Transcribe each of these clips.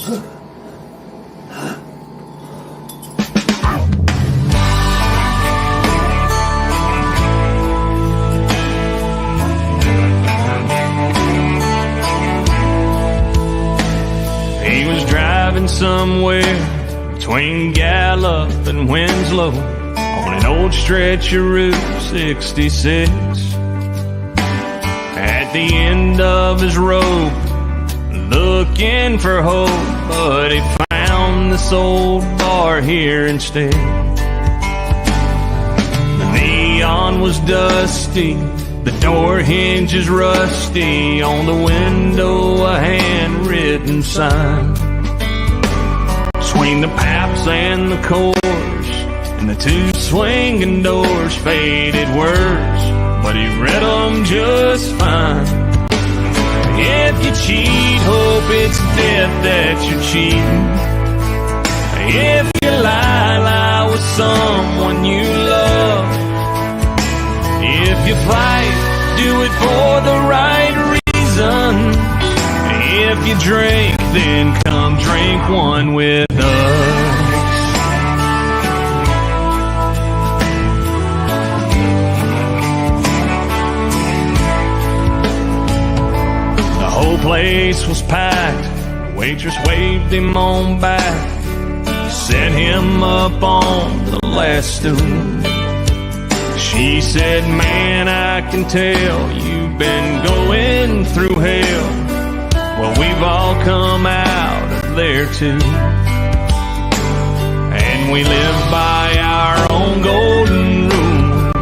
He was driving somewhere between Gallup and Winslow on an old stretch of Route 66. At the end of his rope, looking for hope, but he found this old bar here instead. The neon was dusty, the door hinges rusty, on the window a handwritten sign. Between the Paps and the Coors and the two swinging doors, faded words, but he read them just fine. If you cheat, hope it's death that you're cheating. If you lie, lie with someone you love. If you fight, do it for the right reason. If you drink, then come drink one with us. The whole place was packed. The waitress waved him on back, set him up on the last stool. She said, man, I can tell you've been going through hell. Well, we've all come out of there too. And we live by our own golden rule.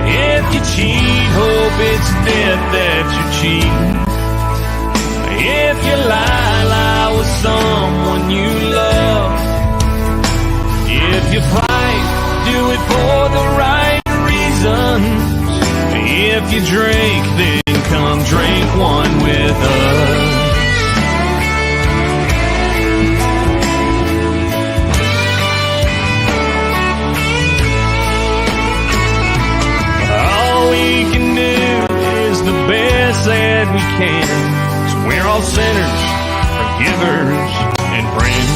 If you cheat, hope it's death that you're cheating. If you lie, lie with someone you love. If you fight, do it for the right reasons. If you drink, then come drink one with us. All we can do is the best that we can. So we're all sinners, forgivers, and friends.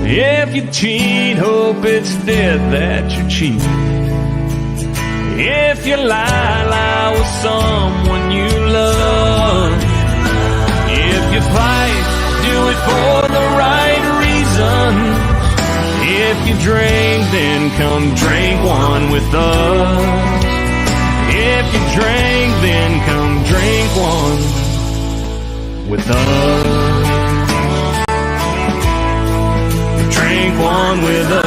If you cheat, hope it's death that you're cheating. If you lie, lie with someone you love. If you fight, do it for the right reasons. If you drink, then come drink one with us. If you drink, then come drink one with us. Drink one with us.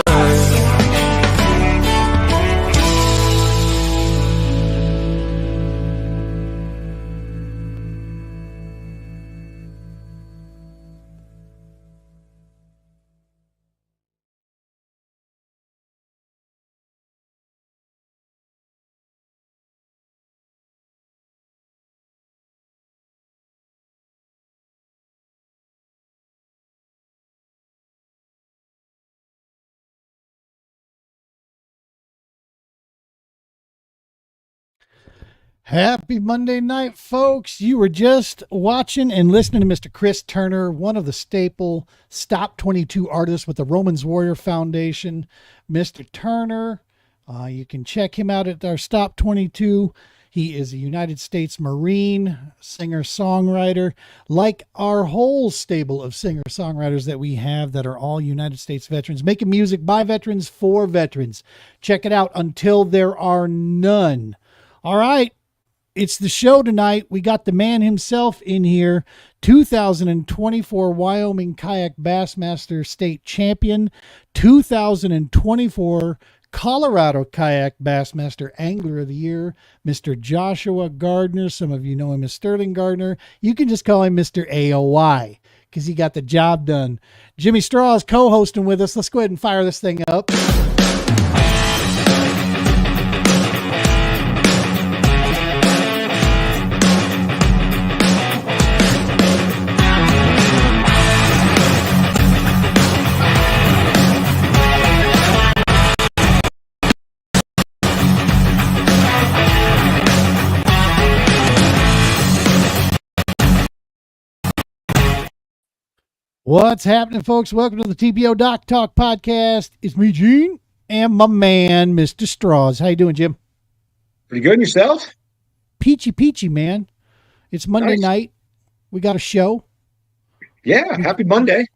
Happy Monday night, folks. You were just watching and listening to Mr. Chris Turner, one of the staple Stop 22 artists with the Romans Warrior Foundation. Mr. Turner, you can check him out at our Stop 22. He is a United States Marine, singer-songwriter, like our whole stable of singer-songwriters that we have that are all United States veterans, making music by veterans for veterans. Check it out, Until There Are None. All right. It's the show tonight. We got the man himself in here, 2024 Wyoming Kayak Bassmaster State Champion, 2024 Colorado Kayak Bassmaster Angler of the Year, Mr. Joshua Gardner. Some of you know him as Sterling Gardner. You can just call him Mr. AOY because he got the job done. Jimmy Straw is co-hosting with us. Let's go ahead and fire this thing up. What's happening, folks? Welcome to the TPO Doc Talk podcast. It's me, Gene, and my man, Mr. Straws. How you doing, Jim? Pretty good. And yourself? Peachy, man. It's Monday Nice. night. We got a show. Yeah. Happy Monday.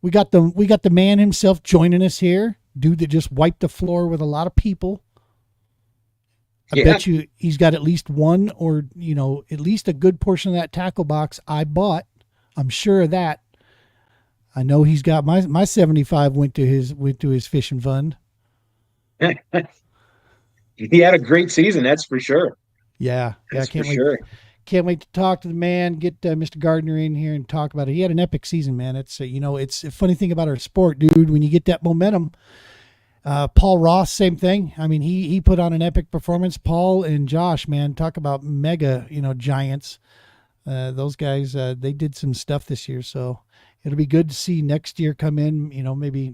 We got the man himself joining us here. Dude that just wiped the floor with a lot of people. I bet you he's got at least one or, at least a good portion of that tackle box I bought. I'm sure of that. I know he's got my 75 went to his fishing fund. He had a great season, that's for sure. Yeah, That's can't for wait. sure. Can't wait to talk to the man, get Mr. Gardner in here and talk about it. He had an epic season, man. It's it's a funny thing about our sport, dude. When you get that momentum, Paul Ross, same thing. I mean, he put on an epic performance. Paul and Josh, man, talk about mega, giants. Those guys, they did some stuff this year, so it'll be good to see next year come in.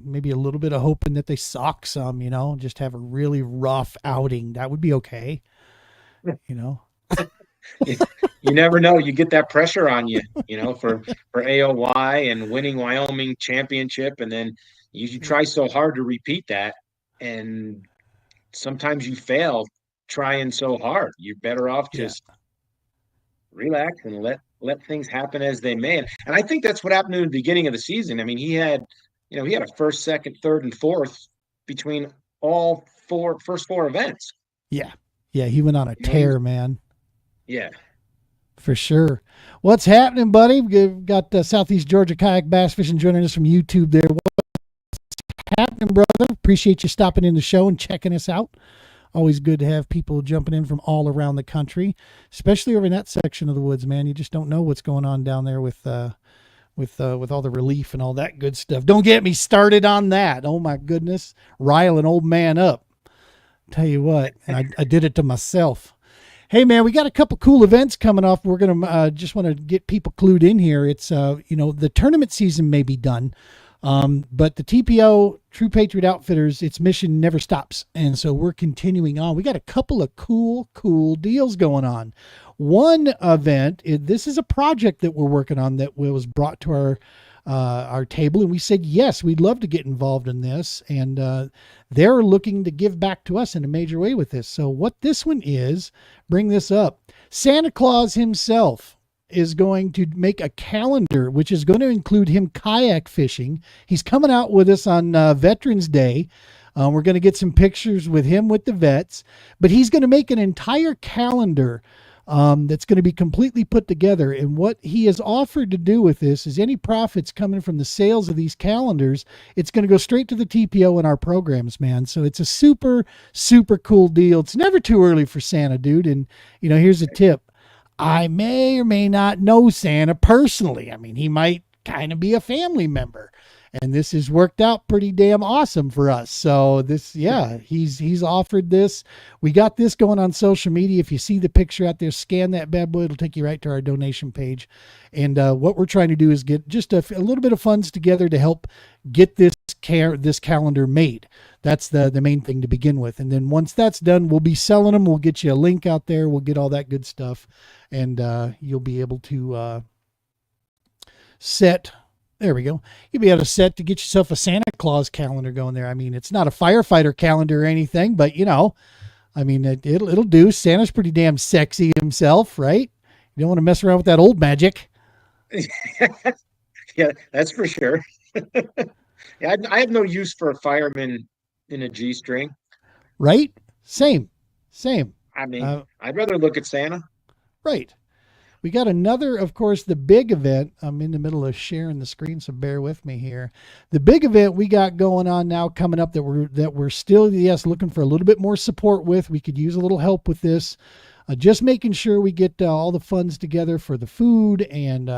Maybe a little bit of hoping that they suck some. Just have a really rough outing. That would be okay. You never know. You get that pressure on you, for AOY and winning Wyoming championship. And then you try so hard to repeat that. And sometimes you fail trying so hard. You're better off just relax and let things happen as they may. And I think that's what happened in the beginning of the season. I mean, he had a first, second, third, and fourth between all first four events. Yeah. He went on a tear, man. Yeah. For sure. What's happening, buddy? We've got Southeast Georgia Kayak Bass Fishing joining us from YouTube there. What's happening, brother? Appreciate you stopping in the show and checking us out. Always good to have people jumping in from all around the country, especially over in that section of the woods, man. You just don't know what's going on down there with all the relief and all that good stuff. Don't get me started on that. Oh my goodness. Rile an old man up. Tell you what, and I did it to myself. Hey man, we got a couple cool events coming off. We're going to just want to get people clued in here. It's, the tournament season may be done. But the TPO, True Patriot Outfitters, its mission never stops. And so we're continuing on. We got a couple of cool deals going on. One event, this is a project that we're working on that was brought to our table. And we said, yes, we'd love to get involved in this. And they're looking to give back to us in a major way with this. So what this one is, bring this up. Santa Claus himself is going to make a calendar, which is going to include him kayak fishing. He's coming out with us on Veterans Day. We're going to get some pictures with him with the vets, but he's going to make an entire calendar that's going to be completely put together. And what he has offered to do with this is any profits coming from the sales of these calendars, it's going to go straight to the TPO in our programs, man. So it's a super cool deal. It's never too early for Santa, dude. And, here's a tip. I may or may not know Santa personally. I mean, he might kind of be a family member. And this has worked out pretty damn awesome for us. So he's offered this. We got this going on social media. If you see the picture out there, scan that bad boy. It'll take you right to our donation page. And what we're trying to do is get just a little bit of funds together to help get this calendar made. That's the main thing to begin with. And then once that's done, we'll be selling them. We'll get you a link out there. We'll get all that good stuff. And you'll be able to set... There we go. You'll be able to set to get yourself a Santa Claus calendar going there. I mean, it's not a firefighter calendar or anything, but it'll do. Santa's pretty damn sexy himself, right? You don't want to mess around with that old magic. Yeah, that's for sure. Yeah, I have no use for a fireman in a G-string. Right? Same. I mean, I'd rather look at Santa. Right. We got another, of course, the big event. I'm in the middle of sharing the screen, so bear with me here. The big event we got going on now coming up that we're still, looking for a little bit more support with. We could use a little help with this. Just making sure we get all the funds together for the food and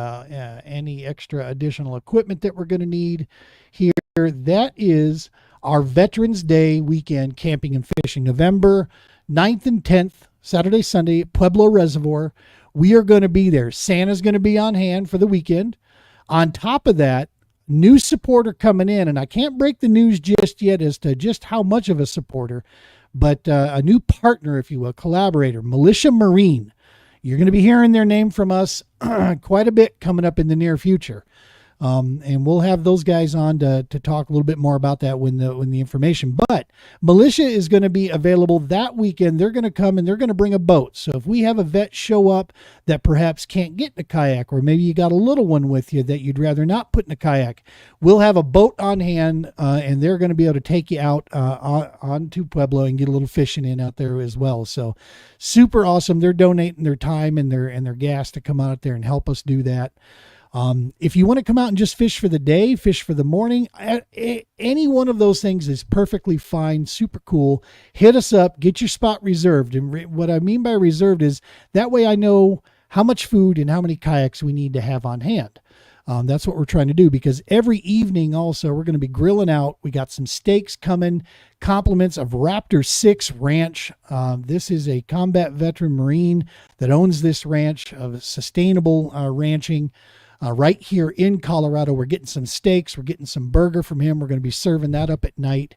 any extra additional equipment that we're going to need here. That is our Veterans Day weekend camping and fishing, November 9th and 10th, Saturday, Sunday, Pueblo Reservoir. We are going to be there. Santa's going to be on hand for the weekend. On top of that, new supporter coming in, and I can't break the news just yet as to just how much of a supporter, but a new partner, if you will, collaborator, Militia Marine. You're going to be hearing their name from us quite a bit coming up in the near future. And we'll have those guys on to talk a little bit more about that when the information. But militia is going to be available that weekend. They're going to come and they're going to bring a boat. So if we have a vet show up that perhaps can't get in a kayak, or maybe you got a little one with you that you'd rather not put in a kayak, we'll have a boat on hand, and they're going to be able to take you out onto Pueblo and get a little fishing in out there as well. So super awesome. They're donating their time and their gas to come out there and help us do that. If you want to come out and just fish for the day, fish for the morning, any one of those things is perfectly fine. Super cool. Hit us up, get your spot reserved. And what I mean by reserved is that way I know how much food and how many kayaks we need to have on hand. That's what we're trying to do, because every evening also we're going to be grilling out. We got some steaks coming, compliments of Raptor 6 Ranch. This is a combat veteran Marine that owns this ranch of sustainable ranching right here in Colorado. We're getting some steaks. We're getting some burger from him. We're going to be serving that up at night.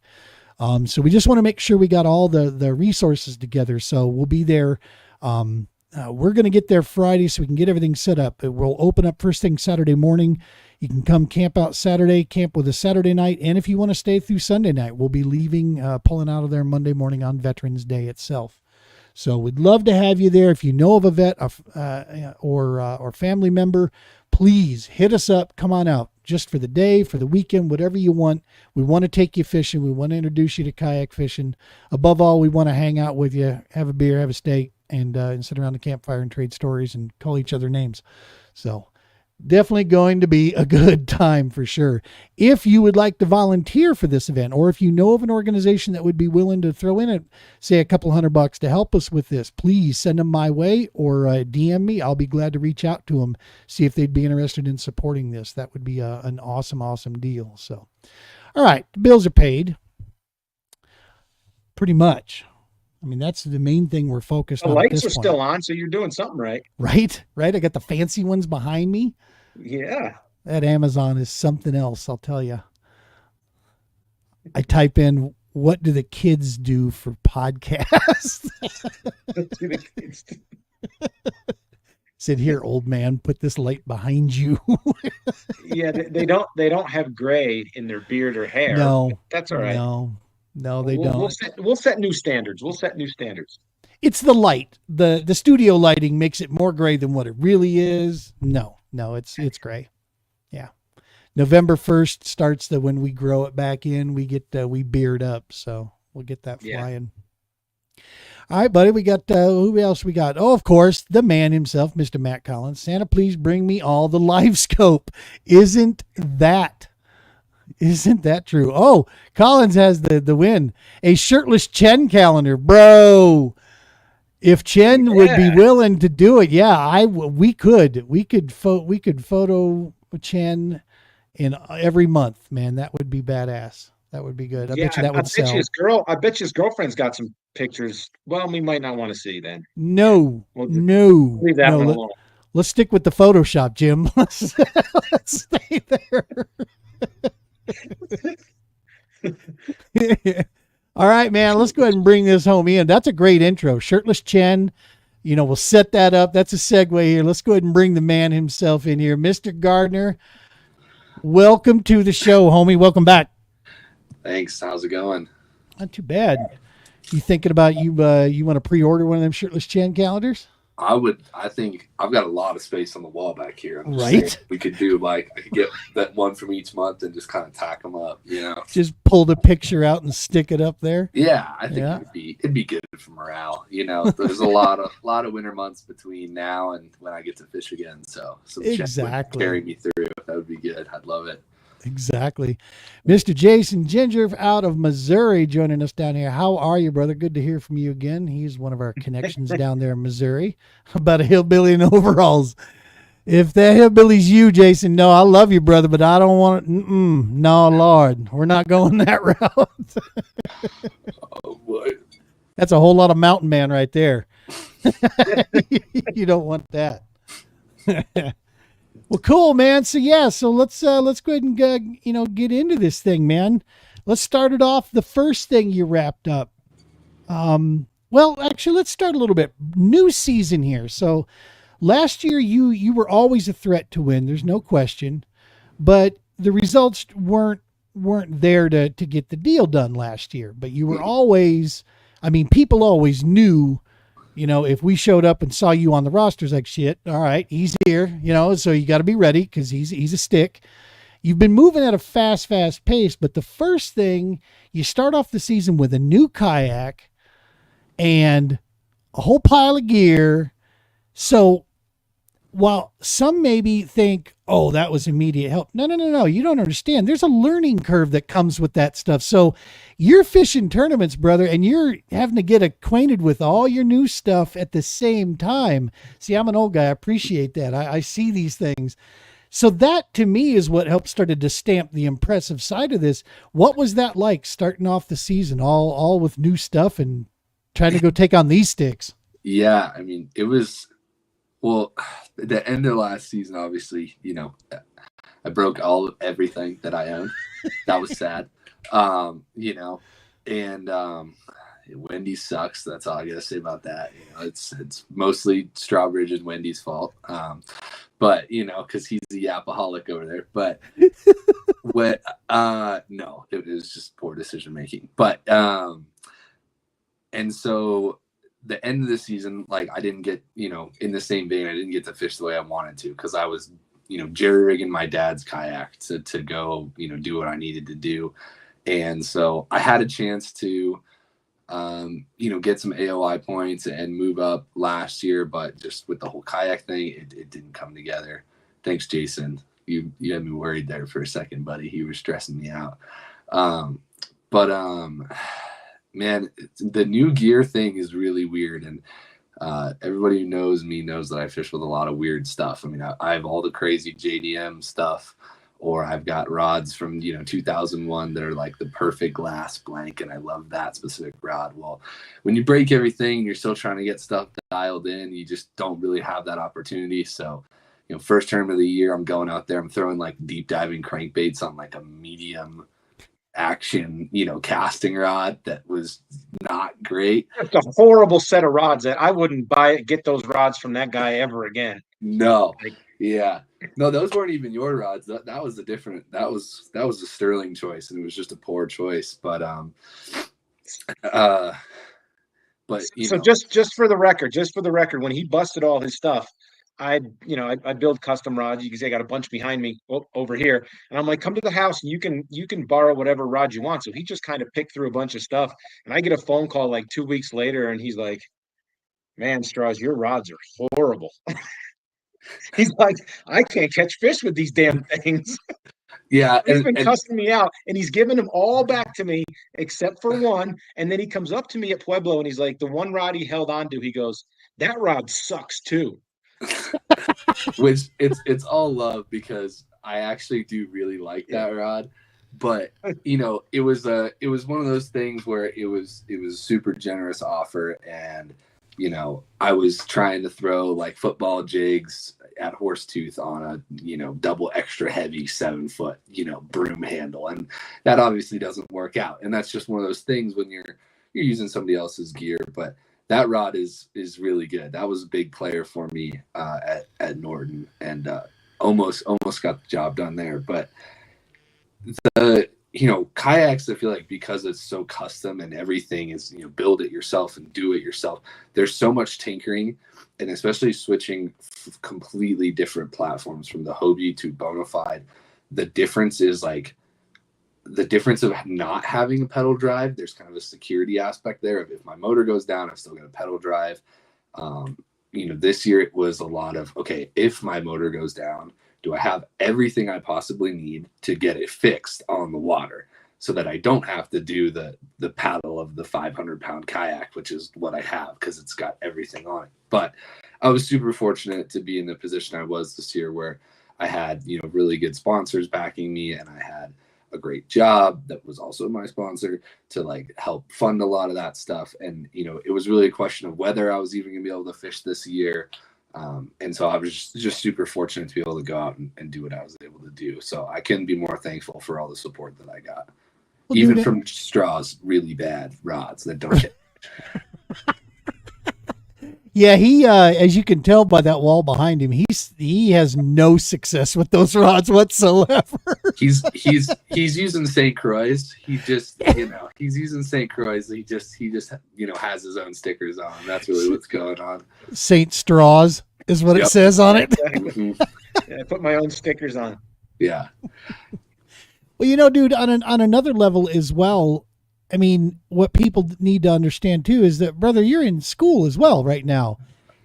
So we just want to make sure we got all the resources together. So we'll be there. We're going to get there Friday so we can get everything set up. We'll open up first thing Saturday morning. You can come camp out Saturday, camp with us Saturday night. And if you want to stay through Sunday night, we'll be leaving, pulling out of there Monday morning on Veterans Day itself. So we'd love to have you there. If you know of a vet or family member, please hit us up. Come on out just for the day, for the weekend, whatever you want. We want to take you fishing. We want to introduce you to kayak fishing. Above all, we want to hang out with you, have a beer, have a steak, and sit around the campfire and trade stories and call each other names. So definitely going to be a good time for sure. If you would like to volunteer for this event, or if you know of an organization that would be willing to throw in say a couple $100 to help us with this, please send them my way or DM me. I'll be glad to reach out to them, see if they'd be interested in supporting this. That would be an awesome deal. So, all right, the bills are paid pretty much. I mean, that's the main thing we're focused on. The lights are point. still on, so you're doing something right. Right. I got the fancy ones behind me. Yeah. That Amazon is something else, I'll tell you. I type in, what do the kids do for podcasts? Said, here, old man, put this light behind you. Yeah, they don't have gray in their beard or hair. No, that's all right. No, they don't. We'll set new standards. It's the light. The studio lighting makes it more gray than what it really is. No, it's gray. Yeah. November 1st starts when we grow it back in, we beard up. So we'll get that flying. Yeah. All right, buddy. We got, who else we got? Oh, of course, the man himself, Mr. Matt Collins. Santa, please bring me all the live scope. Isn't that true? Oh, Collins has the win. A shirtless Chen calendar, bro. If Chen would be willing to do it, we could photo Chen in every month, man. That would be badass. That would be good. I bet you that would sell. I bet his girlfriend's got some pictures. Well, we might not want to see then. No. Leave that one alone. Let's stick with the Photoshop, Jim. Let's stay there. All right, man, let's go ahead and bring this home in. That's a great intro. Shirtless Chen. We'll set that up. That's a segue here. Let's go ahead and bring the man himself in here. Mr. Gardner, welcome to the show, homie. Welcome back. Thanks. How's it going? Not too bad. You thinking about you want to pre-order one of them Shirtless Chen calendars? I think I've got a lot of space on the wall back here. Right. We could do I could get that one from each month and just kind of tack them up, Just pull the picture out and stick it up there. Yeah, I think it'd be good for morale. There's a lot of winter months between now and when I get to fish again. So exactly carry me through. That would be good. I'd love it. Exactly. Mr. Jason Ginger out of Missouri joining us down here. How are you, brother? Good to hear from you again. He's one of our connections down there in Missouri. About a hillbilly in overalls. If that hillbilly's you, Jason, no, I love you, brother, but I don't want it. No, Lord, we're not going that route. Oh, boy. That's a whole lot of mountain man right there. You don't want that. Well, cool, man. So let's go ahead and get into this thing, man. Let's start it off. The first thing you wrapped up. Well, actually, let's start a little bit. New season here. So last year you were always a threat to win. There's no question. but the results weren't there to get the deal done last year. But you were always, I mean, people always knew, you know, if we showed up and saw you on the rosters, like, shit, all right, he's here, you know, so you got to be ready because he's a stick. You've been moving at a fast pace, but the first thing, you start off the season with a new kayak and a whole pile of gear. So while some maybe think, oh, that was immediate help. No. You don't understand. There's a learning curve that comes with that stuff. So you're fishing tournaments, brother, and you're having to get acquainted with all your new stuff at the same time. See, I'm an old guy. I appreciate that. I see these things. So that to me is what helped started to stamp the impressive side of this. What was that like starting off the season, all with new stuff and trying to go take on these sticks? Yeah, I mean, it was, well, the end of last season, obviously, you know, I broke everything that I owned. That was sad. You know, and Wendy sucks. That's all I gotta say about that. You know, it's mostly Strawbridge and Wendy's fault. But you know, because he's a yapaholic over there. But what? No, it was just poor decision making. But and so the end of the season, like I didn't get, you know, in the same vein, I didn't get to fish the way I wanted to because I was, you know, jerry rigging my dad's kayak to go, you know, do what I needed to do. And so I had a chance to, you know, get some AOI points and move up last year, but just with the whole kayak thing, it didn't come together. Thanks, Jason. You had me worried there for a second, buddy. He was stressing me out. Man, the new gear thing is really weird. And everybody who knows me knows that I fish with a lot of weird stuff. I mean, I have all the crazy JDM stuff, or I've got rods from, you know, 2001 that are like the perfect glass blank, and I love that specific rod. Well, when you break everything and you're still trying to get stuff dialed in, you just don't really have that opportunity. So, you know, first term of the year, I'm going out there, I'm throwing like deep diving crankbaits on like a medium action, you know, casting rod that was not great. It's a horrible set of rods that I wouldn't get those rods from that guy ever again. No. Yeah. No, those weren't even your rods. That was a different, that was a Sterling choice, and it was just a poor choice. But you so know. just for the record, when he busted all his stuff, I build custom rods. You can see I got a bunch behind me over here, and I'm like, come to the house and you can borrow whatever rod you want. So he just kind of picked through a bunch of stuff, and I get a phone call like 2 weeks later, and he's like, "Man, Strauss, your rods are horrible." He's like, "I can't catch fish with these damn things." Yeah, he's been cussing me out, and he's giving them all back to me except for one. And then he comes up to me at Pueblo, and he's like, the one rod he held on to, he goes, "That rod sucks too." Which it's all love, because I actually do really like that rod, but you know, it was one of those things where it was a super generous offer, and you know, I was trying to throw like football jigs at Horsetooth on a, you know, double extra heavy 7-foot, you know, broom handle, and that obviously doesn't work out. And that's just one of those things when you're using somebody else's gear. But that rod is really good. That was a big player for me at Norton, and almost got the job done there. But you know, kayaks, I feel like, because it's so custom and everything is, you know, build it yourself and do it yourself, there's so much tinkering, and especially switching completely different platforms from the Hobie to Bonafide. The difference is like the difference of not having a pedal drive. There's kind of a security aspect there of, if my motor goes down, I've still got a pedal drive. You know, this year it was a lot of, okay, if my motor goes down, do I have everything I possibly need to get it fixed on the water, so that I don't have to do the paddle of the 500-pound kayak, which is what I have because it's got everything on it. But I was super fortunate to be in the position I was this year, where I had, you know, really good sponsors backing me, and I had a great job that was also my sponsor to like help fund a lot of that stuff. And, you know, it was really a question of whether I was even gonna be able to fish this year. And so I was just super fortunate to be able to go out and do what I was able to do. So I couldn't be more thankful for all the support that I got, well, even from Straw's really bad rods that don't get. Yeah, he as you can tell by that wall behind him, he has no success with those rods whatsoever. He's using St. Croix. He just he's using St. Croix. He just has his own stickers on. That's really what's going on. Saint Straws is what it says on it. Exactly. Yeah, I put my own stickers on. Yeah. Well, dude, on another level as well, I mean, what people need to understand too is that, brother, you're in school as well right now.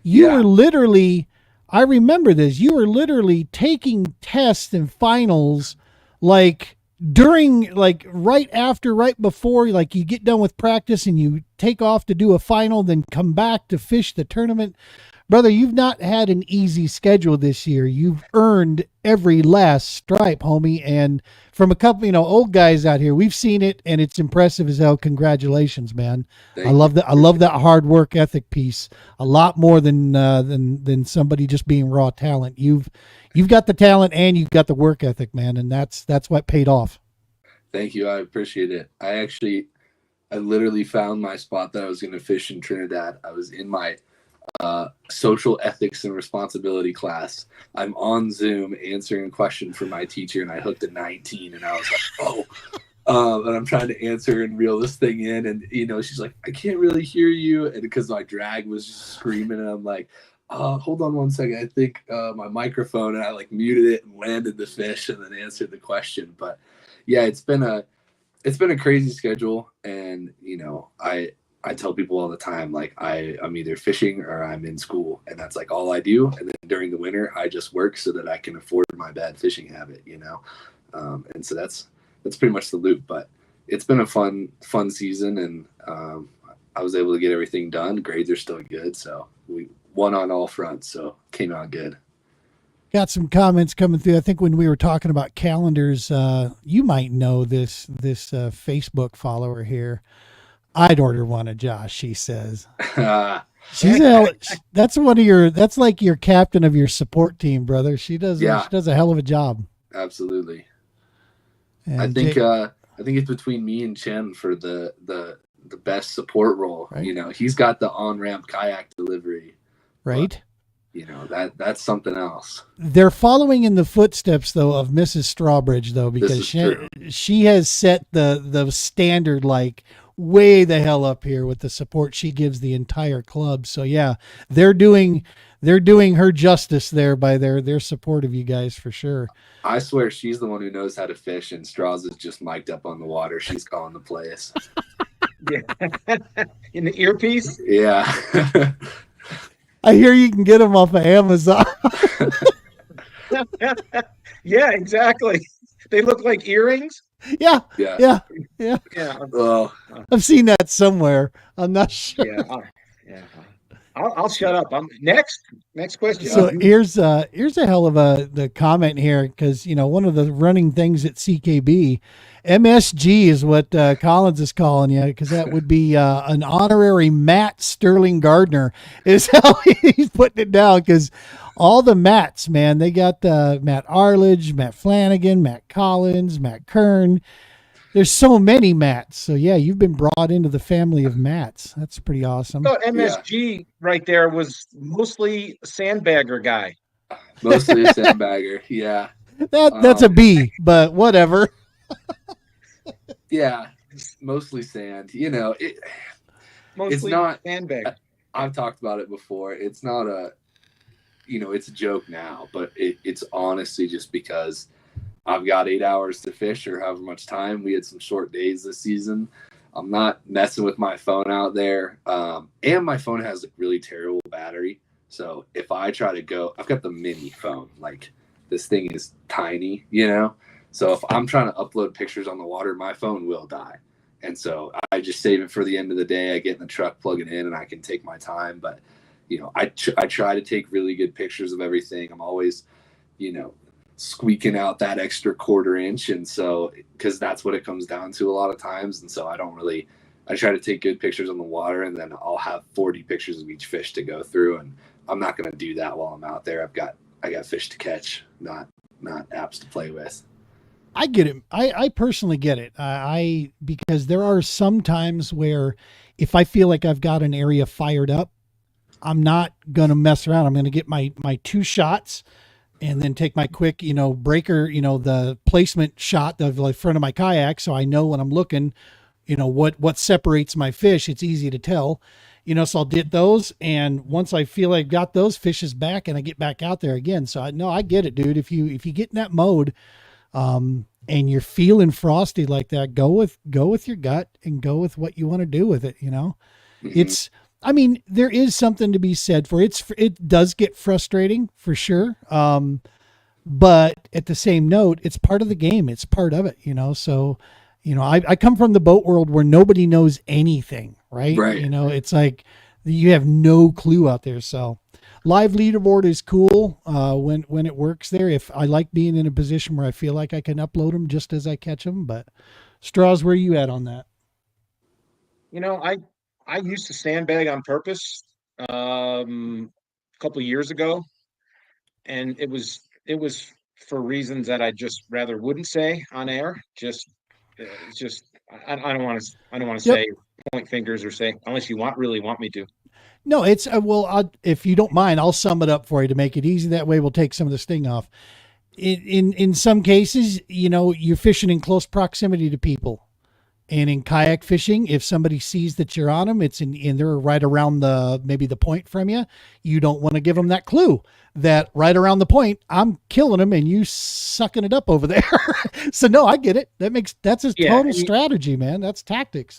You were literally, I remember this, you were literally taking tests and finals like during, like right before, like you get done with practice and you take off to do a final, then come back to fish the tournament. Brother, you've not had an easy schedule this year. You've earned every last stripe, homie. And from a couple, old guys out here, we've seen it, and it's impressive as hell. Congratulations, man. I love that. I love that hard work ethic piece a lot more than somebody just being raw talent. You've got the talent and you've got the work ethic, man, and that's what paid off. Thank you. I appreciate it. I literally found my spot that I was going to fish in Trinidad. I was in my social ethics and responsibility class. I'm on Zoom answering a question from my teacher, and I hooked a 19, and I was like, and I'm trying to answer and reel this thing in, and she's like, I can't really hear you, and because my drag was just screaming, and I'm like, hold on one second, I think my microphone, and I like muted it and landed the fish and then answered the question. But yeah, it's been a crazy schedule, and I tell people all the time, like I'm either fishing or I'm in school, and that's like all I do. And then during the winter, I just work so that I can afford my bad fishing habit, and so that's pretty much the loop. But it's been a fun season, and I was able to get everything done. Grades are still good, so we won on all fronts, so came out good. Got some comments coming through. I think when we were talking about calendars, you might know this Facebook follower here. I'd order one of Josh, she says. That's like your captain of your support team, brother. She does a hell of a job. Absolutely. And I think it's between me and Chen for the best support role. Right. He's got the on-ramp kayak delivery. Right. But, that's something else. They're following in the footsteps though of Mrs. Strawbridge though, because she has set the standard like way the hell up here with the support she gives the entire club. So yeah, they're doing her justice there by their support of you guys for sure. I swear she's the one who knows how to fish, and Straws is just mic'd up on the water. She's calling the plays. Yeah. In the earpiece? Yeah. I hear you can get them off of Amazon. Yeah, exactly. They look like earrings. Yeah. Well, I've seen that somewhere. I'm not sure. Yeah. I'll shut up. Next question. So here's a hell of the comment here, because one of the running things at CKB, MSG is what Collins is calling you, because that would be an honorary Matt Sterling Gardner is how he's putting it down, because all the Matts, man, they got Matt Arledge, Matt Flanagan, Matt Collins, Matt Kern. There's so many Matts. So yeah, you've been brought into the family of Matts. That's pretty awesome. So MSG right there was mostly a sandbagger guy. Mostly a sandbagger. Yeah. That's a B, but whatever. Yeah. Mostly sand. Mostly it's not sandbag. I've talked about it before. It's not it's a joke now, but it's honestly just because I've got 8 hours to fish or however much time. We had some short days this season. I'm not messing with my phone out there. And my phone has a really terrible battery. So if I try to go, I've got the mini phone. Like this thing is tiny, So if I'm trying to upload pictures on the water, my phone will die. And so I just save it for the end of the day. I get in the truck, plug it in, and I can take my time. But, I try to take really good pictures of everything. I'm always, squeaking out that extra quarter inch, and so because that's what it comes down to a lot of times. And so I try to take good pictures on the water, and then I'll have 40 pictures of each fish to go through, and I'm not going to do that while I'm out there. I got fish to catch, not apps to play with. I get it. I personally get it. Because there are some times where if I feel like I've got an area fired up, I'm not going to mess around. I'm going to get my 2 shots and then take my quick, breaker, the placement shot of the front of my kayak. So I know when I'm looking, what separates my fish. It's easy to tell, so I'll get those. And once I feel I've got those fishes back and I get back out there again. So I get it, dude. If you get in that mode, and you're feeling frosty like that, go with your gut and go with what you want to do with it. It's, I mean, there is something to be said for it does get frustrating for sure. But at the same note, it's part of the game. It's part of it, so, I come from the boat world where nobody knows anything, right? Right. It's like you have no clue out there. So live leaderboard is cool when it works there. If I like being in a position where I feel like I can upload them just as I catch them, but Straws, where are you at on that? I used to sandbag on purpose a couple of years ago, and it was for reasons that I just rather wouldn't say on air. It's just I don't want to Yep. say, point fingers or say, unless you really want me to. No, it's if you don't mind, I'll sum it up for you to make it easy. That way we'll take some of the sting off. In some cases, you're fishing in close proximity to people. And in kayak fishing, if somebody sees that you're on them, and they're right around maybe the point from you, you don't want to give them that clue that right around the point, I'm killing them and you sucking it up over there. So no, I get it. That's a total strategy, man. That's tactics.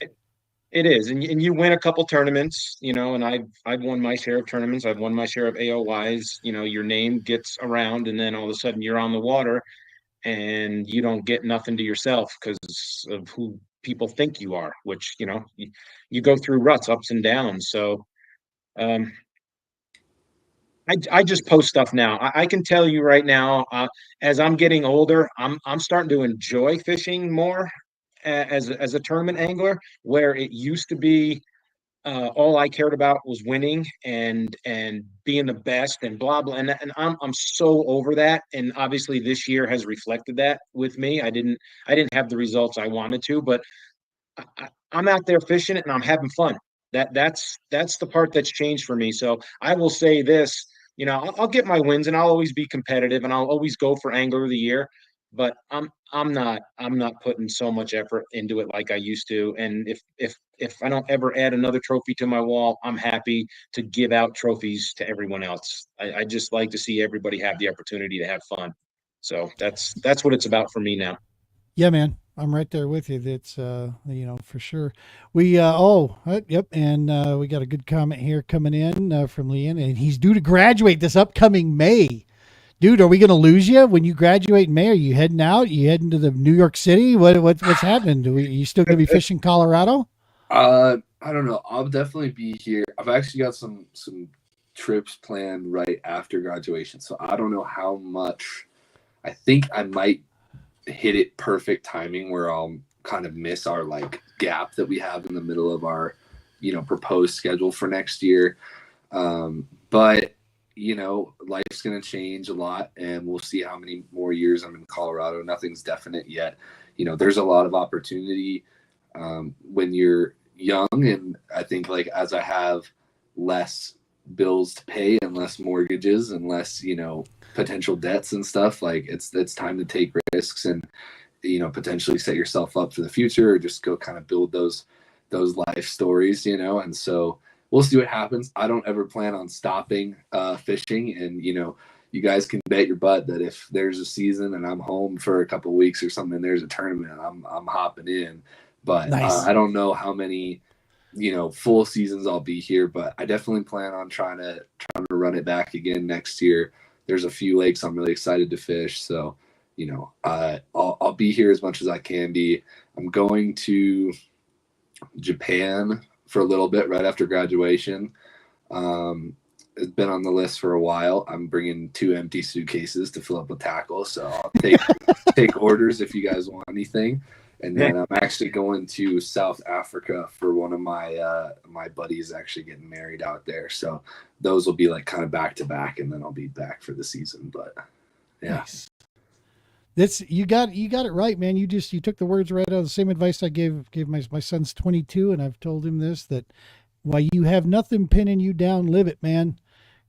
It is, and you win a couple tournaments, and I've won my share of tournaments. I've won my share of AOYs. Your name gets around, and then all of a sudden you're on the water, and you don't get nothing to yourself because of who people think you are. Which you go through ruts, ups and downs. So, I just post stuff now. I can tell you right now, as I'm getting older, I'm starting to enjoy fishing more as a tournament angler, where it used to be all I cared about was winning and being the best and blah blah. And I'm so over that. And obviously this year has reflected that with me. I didn't have the results I wanted to, but I'm out there fishing it and I'm having fun. That's the part that's changed for me. So I will say this, I'll get my wins and I'll always be competitive and I'll always go for angler of the year, but I'm not putting so much effort into it like I used to. And if I don't ever add another trophy to my wall, I'm happy to give out trophies to everyone else. I just like to see everybody have the opportunity to have fun. So that's what it's about for me now. Yeah, man. I'm right there with you. That's, for sure. We, yep. And, we got a good comment here coming in, from Leanne, and he's due to graduate this upcoming May. Dude, are we going to lose you when you graduate in May? Are you heading out? You heading to the New York City? What's happening? You still going to be fishing Colorado? I don't know. I'll definitely be here. I've actually got some trips planned right after graduation. So I don't know how much. I think I might hit it perfect timing where I'll kind of miss our gap that we have in the middle of our, proposed schedule for next year. But life's going to change a lot and we'll see how many more years I'm in Colorado. Nothing's definite yet. There's a lot of opportunity when you're young. And I think as I have less bills to pay and less mortgages and less, potential debts and stuff, it's time to take risks and, potentially set yourself up for the future or just go kind of build those life stories, and so we'll see what happens. I don't ever plan on stopping fishing. And, you guys can bet your butt that if there's a season and I'm home for a couple of weeks or something, there's a tournament, I'm hopping in. But Nice. I don't know how many, full seasons I'll be here, but I definitely plan on trying to run it back again next year. There's a few lakes I'm really excited to fish. So, I'll be here as much as I can be. I'm going to Japan for a little bit right after graduation. It's been on the list for a while. I'm bringing 2 empty suitcases to fill up with tackle, so I'll take orders if you guys want anything. And then I'm actually going to South Africa for one of my my buddies actually getting married out there. So those will be kind of back to back, and then I'll be back for the season. But yeah. Nice. You got it right, man. You took the words right out of the same advice I gave my son's 22, and I've told him this, that While you have nothing pinning you down, live it, man.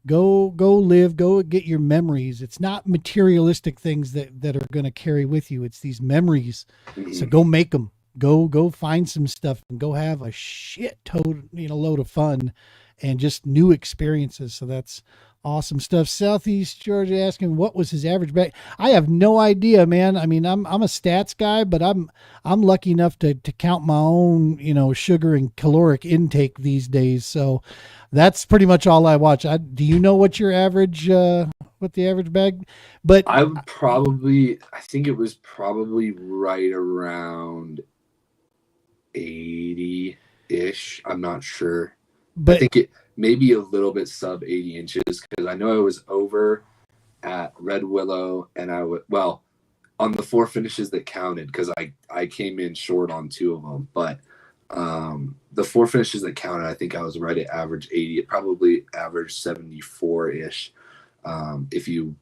Go live, go get your memories. It's not materialistic things that are going to carry with you. It's these memories. So go make them. Go find some stuff and go have a shit load of fun and just new experiences. So that's awesome stuff. Southeast Georgia asking what was his average bag. I have no idea, man. I mean, I'm a stats guy, but I'm lucky enough to count my own, sugar and caloric intake these days. So that's pretty much all I watch. Do you know what your average what the average bag? But I think it was probably right around 80-ish. I'm not sure. But I think it maybe a little bit sub 80 inches, because I know I was over at Red Willow, and on the 4 finishes that counted, because I came in short on 2 of them, but the 4 finishes that counted, I think I was right at average 80. It probably averaged 74-ish if you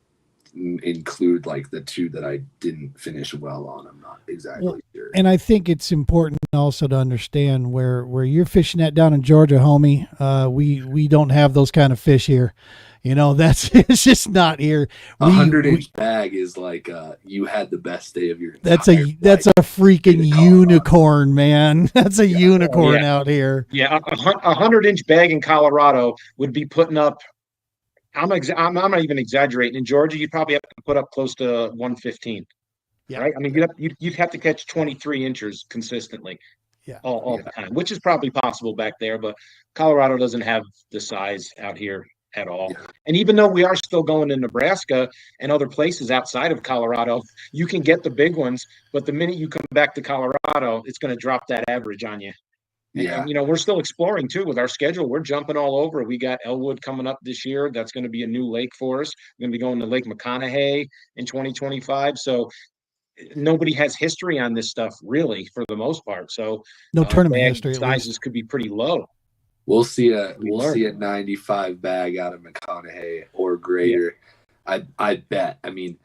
include like the 2 that I didn't finish well on. I'm not exactly sure. And I think it's important also to understand where you're fishing at down in Georgia, homie. We don't have those kind of fish here. It's just not here. 100-inch bag is like you had the best day of your entire that's a freaking unicorn, man. That's a unicorn out here. Yeah, a 100-inch bag in Colorado would be putting up. I'm not even exaggerating. In Georgia, you'd probably have to put up close to 115. Yeah. Right. I mean, you'd have to catch 23 inches consistently. Yeah. All the time, which is probably possible back there, but Colorado doesn't have the size out here at all. Yeah. And even though we are still going to Nebraska and other places outside of Colorado, you can get the big ones, but the minute you come back to Colorado, it's going to drop that average on you. Yeah. And, we're still exploring too with our schedule. We're jumping all over. We got Elwood coming up this year. That's going to be a new lake for us. We're going to be going to Lake McConaughey in 2025. So nobody has history on this stuff really for the most part. So no tournament history. Sizes could be pretty low. We'll see a 95 bag out of McConaughey or greater. Yeah. I bet. I mean,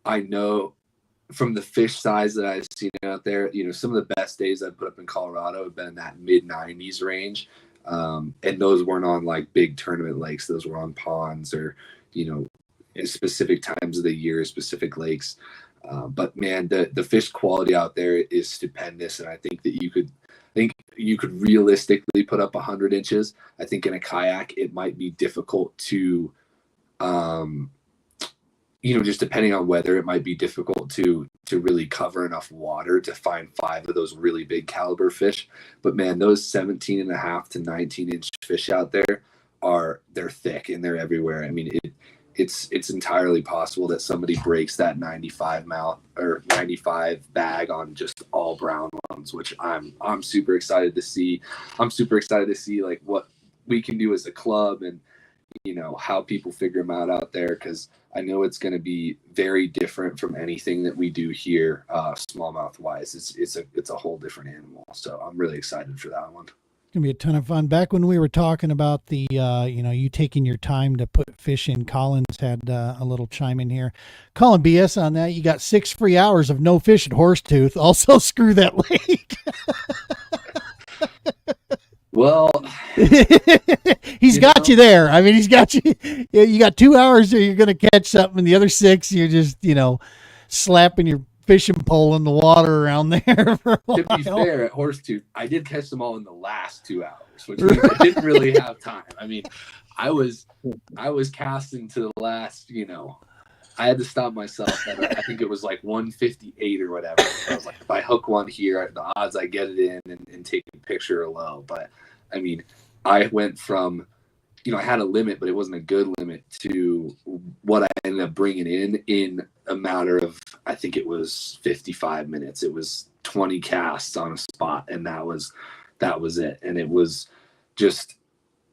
I know from the fish size that I've seen out there, some of the best days I've put up in Colorado have been in that mid 90s range. And those weren't on like big tournament lakes. Those were on ponds or, specific times of the year, specific lakes. But man, the fish quality out there is stupendous. And I think that you could realistically put up 100 inches. I think in a kayak, it might be difficult to, just depending on weather, it might be difficult to really cover enough water to find 5 of those really big caliber fish. But man, those 17.5 to 19-inch fish out there they're thick and they're everywhere. I mean, it's entirely possible that somebody breaks that 95 mouth or 95 bag on just all brown ones, which I'm super excited to see. I'm super excited to see like what we can do as a club and how people figure them out there, because I know it's going to be very different from anything that we do here, smallmouth wise. It's a whole different animal. So I'm really excited for that one. It's going to be a ton of fun. Back when we were talking about the, you taking your time to put fish in, Collins had a little chime in here. Calling BS on that. You got 6 free hours of no fish at Horsetooth. Also, screw that lake. Well, he's got you there. I mean, he's got you. You got 2 hours there. You're going to catch something, and the other 6, you're just, slapping your fishing pole in the water around there. For a to be fair, at Horsetooth, I did catch them all in the last 2 hours, which means I didn't really have time. I mean, I was casting to the last, I had to stop myself at, I think it was like 158 or whatever. I was like, if I hook one here, the odds I get it in and take a picture are low. But I mean, I went from, I had a limit, but it wasn't a good limit, to what I ended up bringing in a matter of, I think it was 55 minutes. It was 20 casts on a spot, and that was it. And it was just,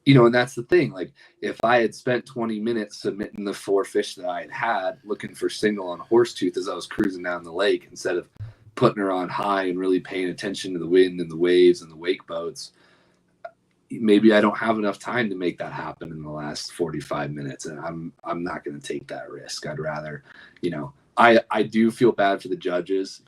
and that's the thing. Like, if I had spent 20 minutes submitting the 4 fish that I had looking for signal on Horsetooth as I was cruising down the lake, instead of putting her on high and really paying attention to the wind and the waves and the wake boats, maybe I don't have enough time to make that happen in the last 45 minutes. And I'm not going to take that risk. I'd rather, I do feel bad for the judges,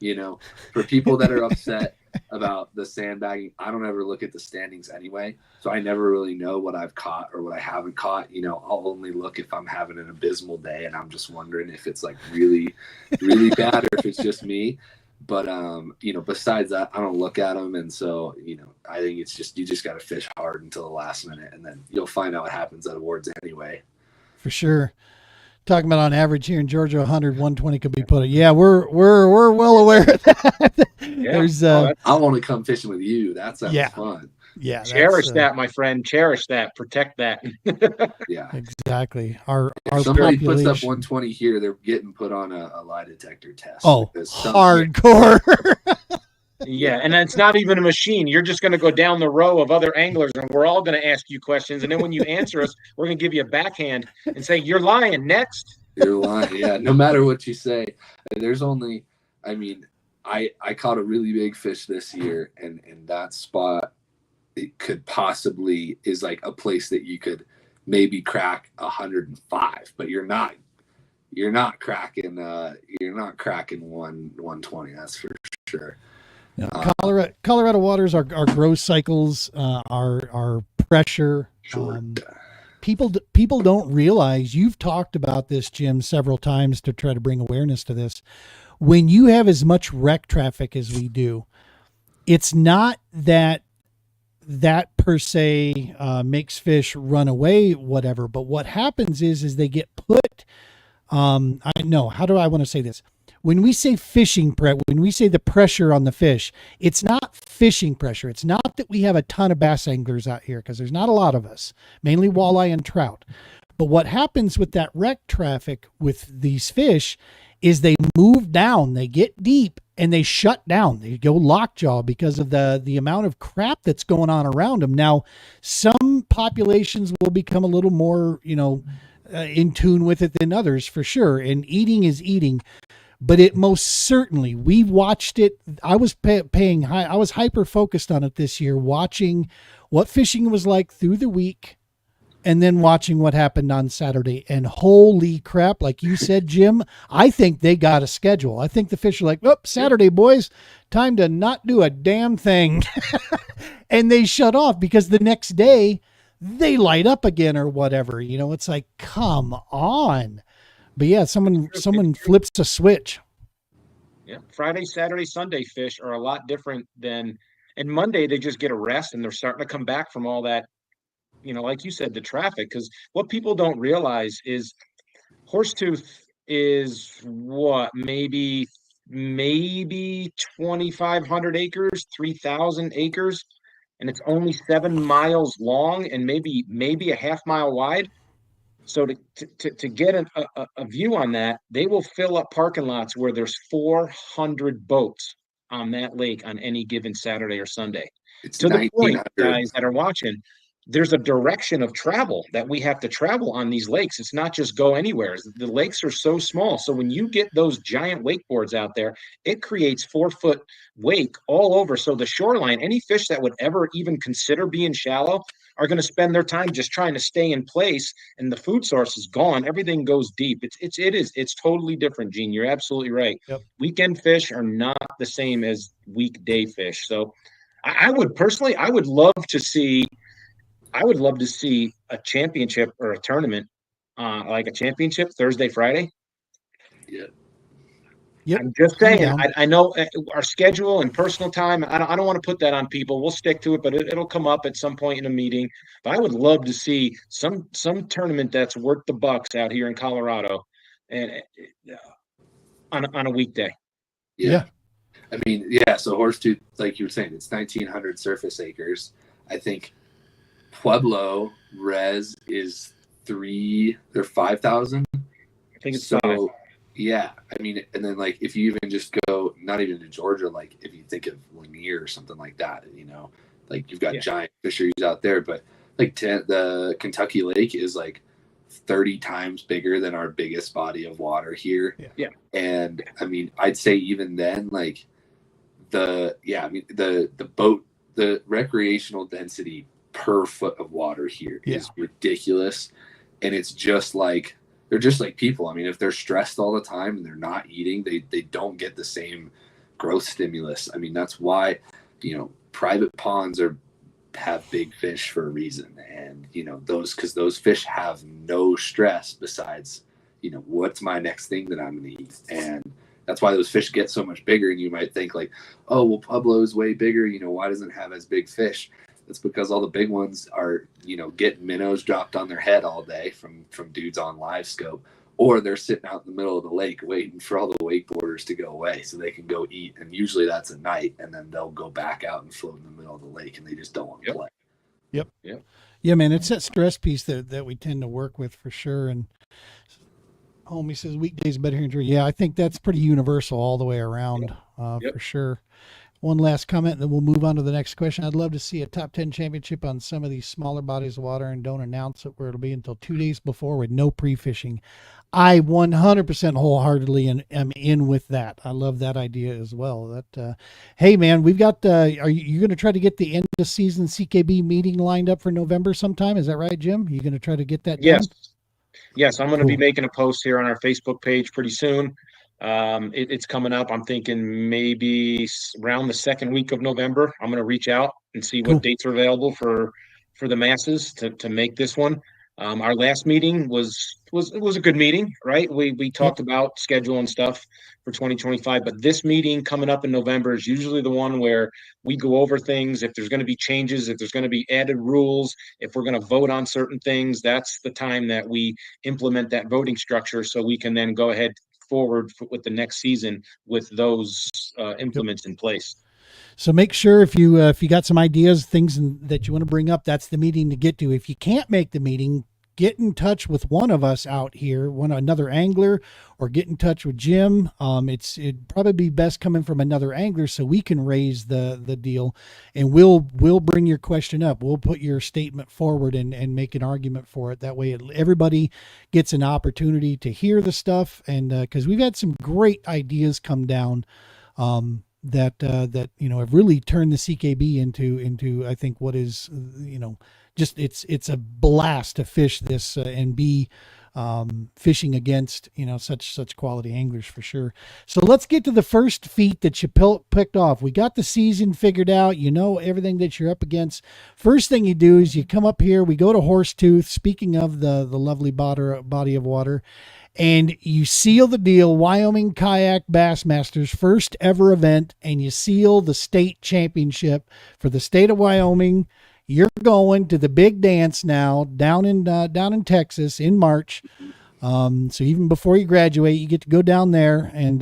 for people that are upset about the sandbagging. I don't ever look at the standings anyway, so I never really know what I've caught or what I haven't caught. You know, I'll only look if I'm having an abysmal day and I'm just wondering if it's like really, really bad or if it's just me. But you know, besides that, I don't look at them, and so you know, I think it's just you just got to fish hard until the last minute, and then you'll find out what happens at awards anyway. For sure. Talking about on average here in Georgia, 100, 120 could be put. Yeah, we're well aware of that. Yeah. There's I want to come fishing with you. That sounds Yeah. fun. yeah, Cherish that, my friend. Cherish that. Protect that. Yeah. exactly. Our If somebody puts up population. 120 here, they're getting put on a lie detector test. Oh, because hardcore. Yeah, and it's not even a machine. You're just going to go down the row of other anglers, and we're all going to ask you questions. And then when you answer us, we're going to give you a backhand and say, you're lying. Next. You're lying. Yeah, no matter what you say. There's only, I mean, I caught a really big fish this year, and that spot, it could possibly is like a place that you could maybe crack 105, but you're not cracking 120. That's for sure. Colorado waters, our growth cycles, our pressure. People don't realize, you've talked about this, Jim, several times to try to bring awareness to this. When you have as much wreck traffic as we do, it's not that per se makes fish run away, whatever. But what happens is they get put. How do I want to say this? When we say when we say the pressure on the fish, it's not fishing pressure. It's not that we have a ton of bass anglers out here, because there's not a lot of us, mainly walleye and trout. But what happens with that wreck traffic with these fish is they move down, they get deep, and they shut down. They go lockjaw because of the amount of crap that's going on around them. Now, some populations will become a little more, in tune with it than others, for sure. And eating is eating. But it most certainly, we watched it. I was I was hyper focused on it this year, watching what fishing was like through the week, and then watching what happened on Saturday. And holy crap, like you said, Jim, I think they got a schedule. I think the fish are like, oh, Saturday, boys, time to not do a damn thing. And they shut off, because the next day they light up again or whatever. It's like, come on. But yeah, someone flips a switch. Yeah, Friday, Saturday, Sunday fish are a lot different and Monday they just get a rest and they're starting to come back from all that, like you said, the traffic. Because what people don't realize is Horsetooth is what, maybe 2,500 acres, 3,000 acres, and it's only 7 miles long and maybe a half mile wide. So to get a view on that, they will fill up parking lots where there's 400 boats on that lake on any given Saturday or Sunday. It's to the point, 1,900. guys that are watching, there's a direction of travel that we have to travel on these lakes. It's not just go anywhere. The lakes are so small. So when you get those giant wakeboards out there, it creates 4-foot wake all over. So the shoreline, any fish that would ever even consider being shallow are going to spend their time just trying to stay in place, and the food source is gone. Everything goes deep. It's totally different, Gene. You're absolutely right. Yep. Weekend fish are not the same as weekday fish. So I would love to see a championship or a tournament, like a championship Thursday, Friday. Yeah. Yep. I'm just saying, I know our schedule and personal time, I don't want to put that on people. We'll stick to it, but it'll come up at some point in a meeting. But I would love to see some tournament that's worth the bucks out here in Colorado, and on a weekday. Yeah. I mean, yeah. So Horsetooth, like you were saying, it's 1,900 surface acres. I think Pueblo res is 5,000. I think it's so. 5. Yeah, I mean, and then like if you even just go, not even to Georgia, like if you think of Lanier or something like that, like you've got giant fisheries out there, but like the Kentucky Lake is like 30 times bigger than our biggest body of water here. Yeah. And I mean, I'd say even then, like the boat, the recreational density per foot of water here is ridiculous, and it's just like. They're just like people. I mean, if they're stressed all the time and they're not eating, they don't get the same growth stimulus. I mean, that's why private ponds have big fish for a reason. And, because those fish have no stress besides, what's my next thing that I'm going to eat? And that's why those fish get so much bigger. And you might think like, oh, well, Pueblo's way bigger. Why doesn't it have as big fish? That's because all the big ones are, getting minnows dropped on their head all day from dudes on live scope, or they're sitting out in the middle of the lake waiting for all the wakeboarders to go away so they can go eat. And usually that's at night, and then they'll go back out and float in the middle of the lake, and they just don't want to play. Yep. Yep. Yeah, man, it's that stress piece that we tend to work with for sure. And homie says weekdays better here in Georgia. Yeah, I think that's pretty universal all the way around, for sure. One last comment, and then we'll move on to the next question. I'd love to see a top 10 championship on some of these smaller bodies of water, and don't announce it where it'll be until 2 days before with no pre-fishing. I 100% wholeheartedly am in with that. I love that idea as well. Hey man, we've got, are you going to try to get the end of season CKB meeting lined up for November sometime? Is that right, Jim? You going to try to get that done? Yes. I'm going to Cool. be making a post here on our Facebook page pretty soon. It's coming up. I'm thinking maybe around the second week of November. I'm going to reach out and see what dates are available for the masses to make this one. Our last meeting was a good meeting, right? We talked about schedule and stuff for 2025, but this meeting coming up in November is usually the one where we go over things. If there's going to be changes, if there's going to be added rules, if we're going to vote on certain things, that's the time that we implement that voting structure so we can then go ahead forward with the next season with those implements in place. So make sure if you got some ideas, things that you want to bring up, that's the meeting to get to. If you can't make the meeting, get in touch with one of us out here, another angler, or get in touch with Jim. It'd probably be best coming from another angler so we can raise the deal, and we'll bring your question up. We'll put your statement forward and make an argument for it. That way everybody gets an opportunity to hear the stuff. And because we've had some great ideas come down that have really turned the CKB into I think what is just it's a blast to fish this and be fishing against such quality anglers for sure. So let's get to the first feat that you picked off. We got the season figured out, everything that you're up against. First thing you do is you come up here, we go to Horsetooth, speaking of the lovely body of water, and you seal the deal, Wyoming Kayak Bassmasters, first ever event, and you seal the state championship for the state of Wyoming. You're going to the big dance now down in Texas in March. So even before you graduate, you get to go down there, and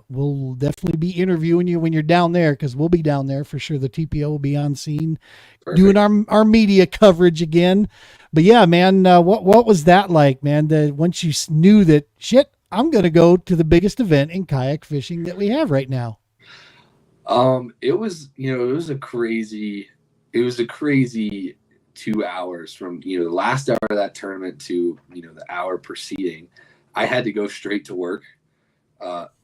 we'll definitely be interviewing you when you're down there, because we'll be down there for sure. The TPO will be on scene. Perfect. Doing our media coverage again. But yeah, man, what was that like, man? Once you knew that, shit, I'm going to go to the biggest event in kayak fishing that we have right now. It was a crazy 2 hours from, the last hour of that tournament to, the hour preceding. I had to go straight to work,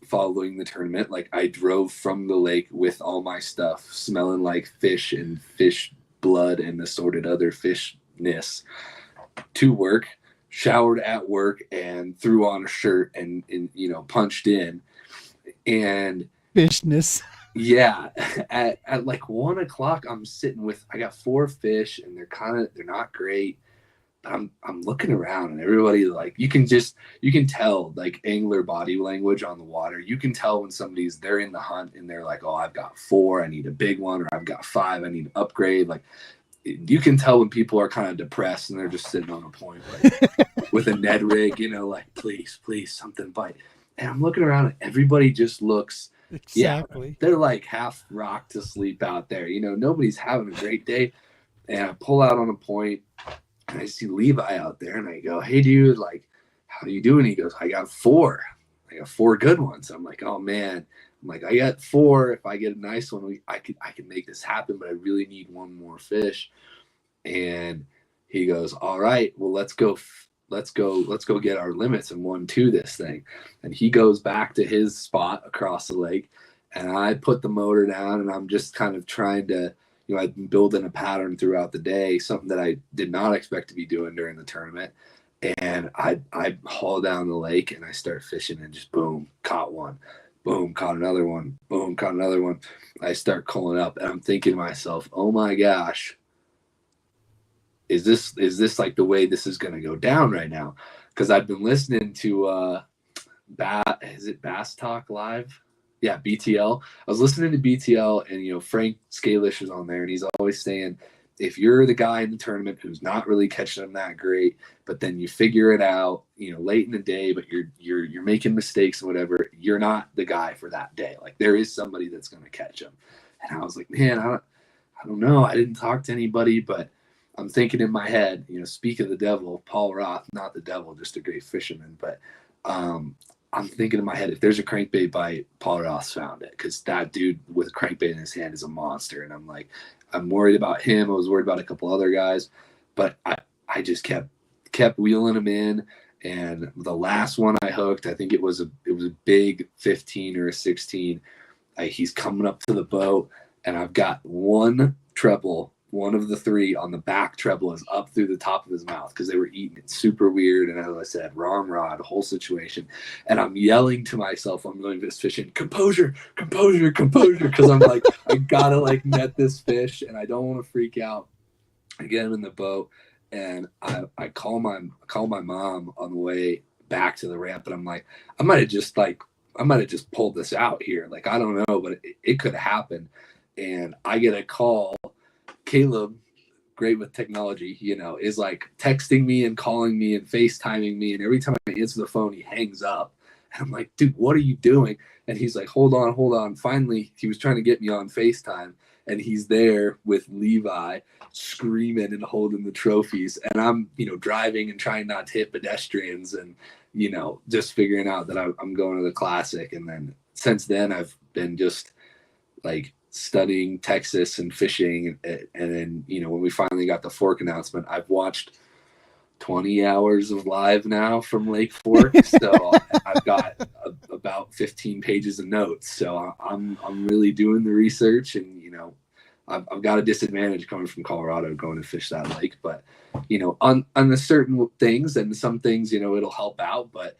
following the tournament. Like, I drove from the lake with all my stuff, smelling like fish and fish blood and assorted other fishness, to work, showered at work, and threw on a shirt and punched in. And fishness. Yeah, at like 1 o'clock, I got 4 fish, and they're not great. But I'm looking around, and everybody, like, you can tell, like, angler body language on the water. You can tell when they're in the hunt and they're like, oh, I've got 4, I need a big one, or I've got 5, I need to upgrade. Like, you can tell when people are kind of depressed and they're just sitting on a point, like, with a Ned rig, like, please, something bite. And I'm looking around, and everybody just looks. Exactly. Yeah, they're like half rocked to sleep out there. Nobody's having a great day. And I pull out on a point, and I see Levi out there, and I go, hey, dude, like, how do you do? And he goes, I got 4. I got 4 good ones. I'm like, oh, man. I'm like, I got 4. If I get a nice one, I can make this happen, but I really need 1 more fish. And he goes, all right, well, let's go get our limits and 1-2 this thing. And he goes back to his spot across the lake, and I put the motor down, and I'm just kind of trying to, I've been building a pattern throughout the day, something that I did not expect to be doing during the tournament. And I haul down the lake, and I start fishing, and just boom, caught one. Boom, caught another one. Boom, caught another one. I start calling up, and I'm thinking to myself, oh my gosh, is this like the way this is going to go down right now? Because I've been listening to is it Bass Talk Live? Yeah, BTL. I was listening to BTL, and Frank Scalish is on there, and he's always saying, if you're the guy in the tournament who's not really catching them that great, but then you figure it out, late in the day, but you're making mistakes and whatever, you're not the guy for that day. Like, there is somebody that's going to catch them. And I was like, man, I don't know. I didn't talk to anybody, but I'm thinking in my head, speak of the devil, Paul Roth, not the devil, just a great fisherman. But I'm thinking in my head, if there's a crankbait bite, Paul Roth's found it, because that dude with a crankbait in his hand is a monster. And I'm like, I'm worried about him. I was worried about a couple other guys, but I just kept wheeling him in. And the last one I hooked, I think it was a big 15 or a 16. He's coming up to the boat, and I've got one treble. One of the three on the back treble is up through the top of his mouth because they were eating it. Super weird. And as I said, wrong rod, whole situation. And I'm yelling to myself, I'm going this fishing, composure, composure, composure. Because I'm like, I gotta net this fish, and I don't want to freak out. I get him in the boat, and I call my mom on the way back to the ramp, and I'm like, I might have just pulled this out here. Like, I don't know, but it could happen. And I get a call. Caleb, great with technology, is like texting me and calling me and FaceTiming me. And every time I answer the phone, he hangs up. And I'm like, dude, what are you doing? And he's like, hold on. Finally, he was trying to get me on FaceTime. And he's there with Levi screaming and holding the trophies. And I'm, driving and trying not to hit pedestrians and, just figuring out that I'm going to the Classic. And then since then, I've been just like studying Texas and fishing, and then when we finally got the Fork announcement, I've watched 20 hours of live now from Lake Fork. So I've got about 15 pages of notes, so I'm really doing the research. And I've got a disadvantage coming from Colorado going to fish that lake, but on the certain things, and some things it'll help out, but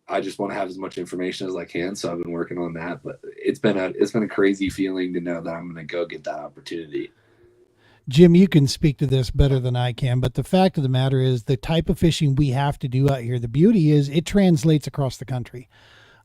I just want to have as much information as I can, so I've been working on that. But it's been a crazy feeling to know that I'm going to go get that opportunity. Jim, you can speak to this better than I can, but the fact of the matter is the type of fishing we have to do out here, the beauty is it translates across the country.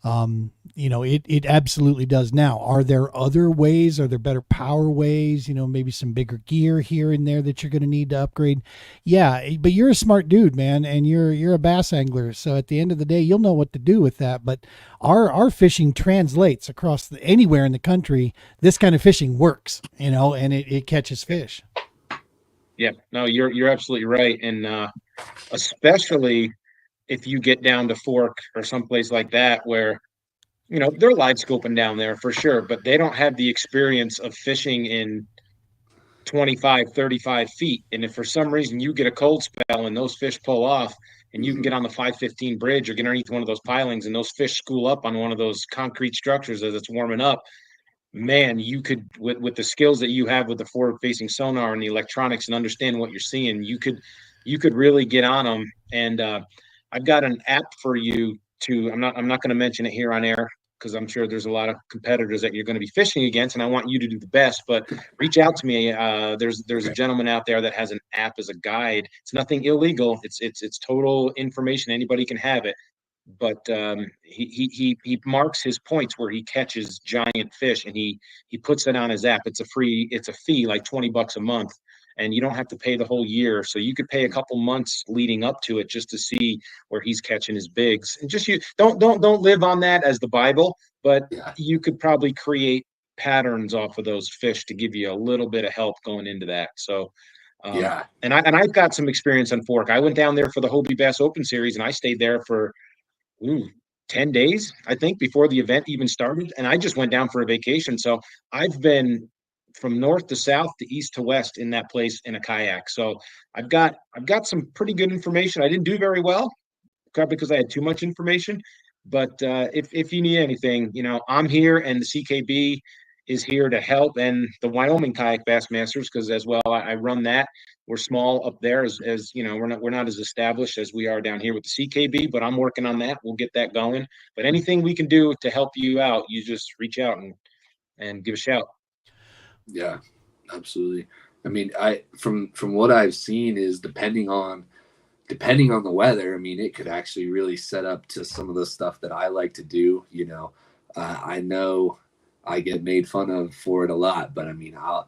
It absolutely does. Now, are there other ways? Are there better power ways? Maybe some bigger gear here and there that you're going to need to upgrade. Yeah, but you're a smart dude, man, and you're a bass angler. So at the end of the day, you'll know what to do with that. But our fishing translates across anywhere in the country. This kind of fishing works, and it catches fish. Yeah, no, you're absolutely right, and especially if you get down to Fork or someplace like that where, they're live scoping down there for sure, but they don't have the experience of fishing in 25, 35 feet. And if for some reason you get a cold spell and those fish pull off, and you can get on the 515 bridge or get underneath one of those pilings and those fish school up on one of those concrete structures as it's warming up, man, you could, with the skills that you have with the forward facing sonar and the electronics and understanding what you're seeing, you could really get on them. And I've got an app for you I'm not going to mention it here on air because I'm sure there's a lot of competitors that you're going to be fishing against, and I want you to do the best. But reach out to me. There's a gentleman out there that has an app as a guide. It's nothing illegal. It's total information. Anybody can have it. But he marks his points where he catches giant fish, and he puts it on his app. It's a fee, like $20 a month. And you don't have to pay the whole year. So you could pay a couple months leading up to it just to see where he's catching his bigs. And just don't live on that as the Bible, but you could probably create patterns off of those fish to give you a little bit of help going into that. So and I've got some experience on Fork. I went down there for the Hobie Bass Open Series, and I stayed there for 10 days, I think, before the event even started. And I just went down for a vacation. So I've been from north to south to east to west in that place in a kayak. So I've got some pretty good information. I didn't do very well because I had too much information. But if you need anything, I'm here, and the CKB is here to help, and the Wyoming Kayak Bassmasters, because as well I run that. We're small up there, as you know, we're not as established as we are down here with the CKB, but I'm working on that. We'll get that going. But anything we can do to help you out, you just reach out and give a shout. Yeah, absolutely. I mean, from what I've seen is depending on the weather, I mean, it could actually really set up to some of the stuff that I like to do. You know I get made fun of for it a lot, but I mean, I'll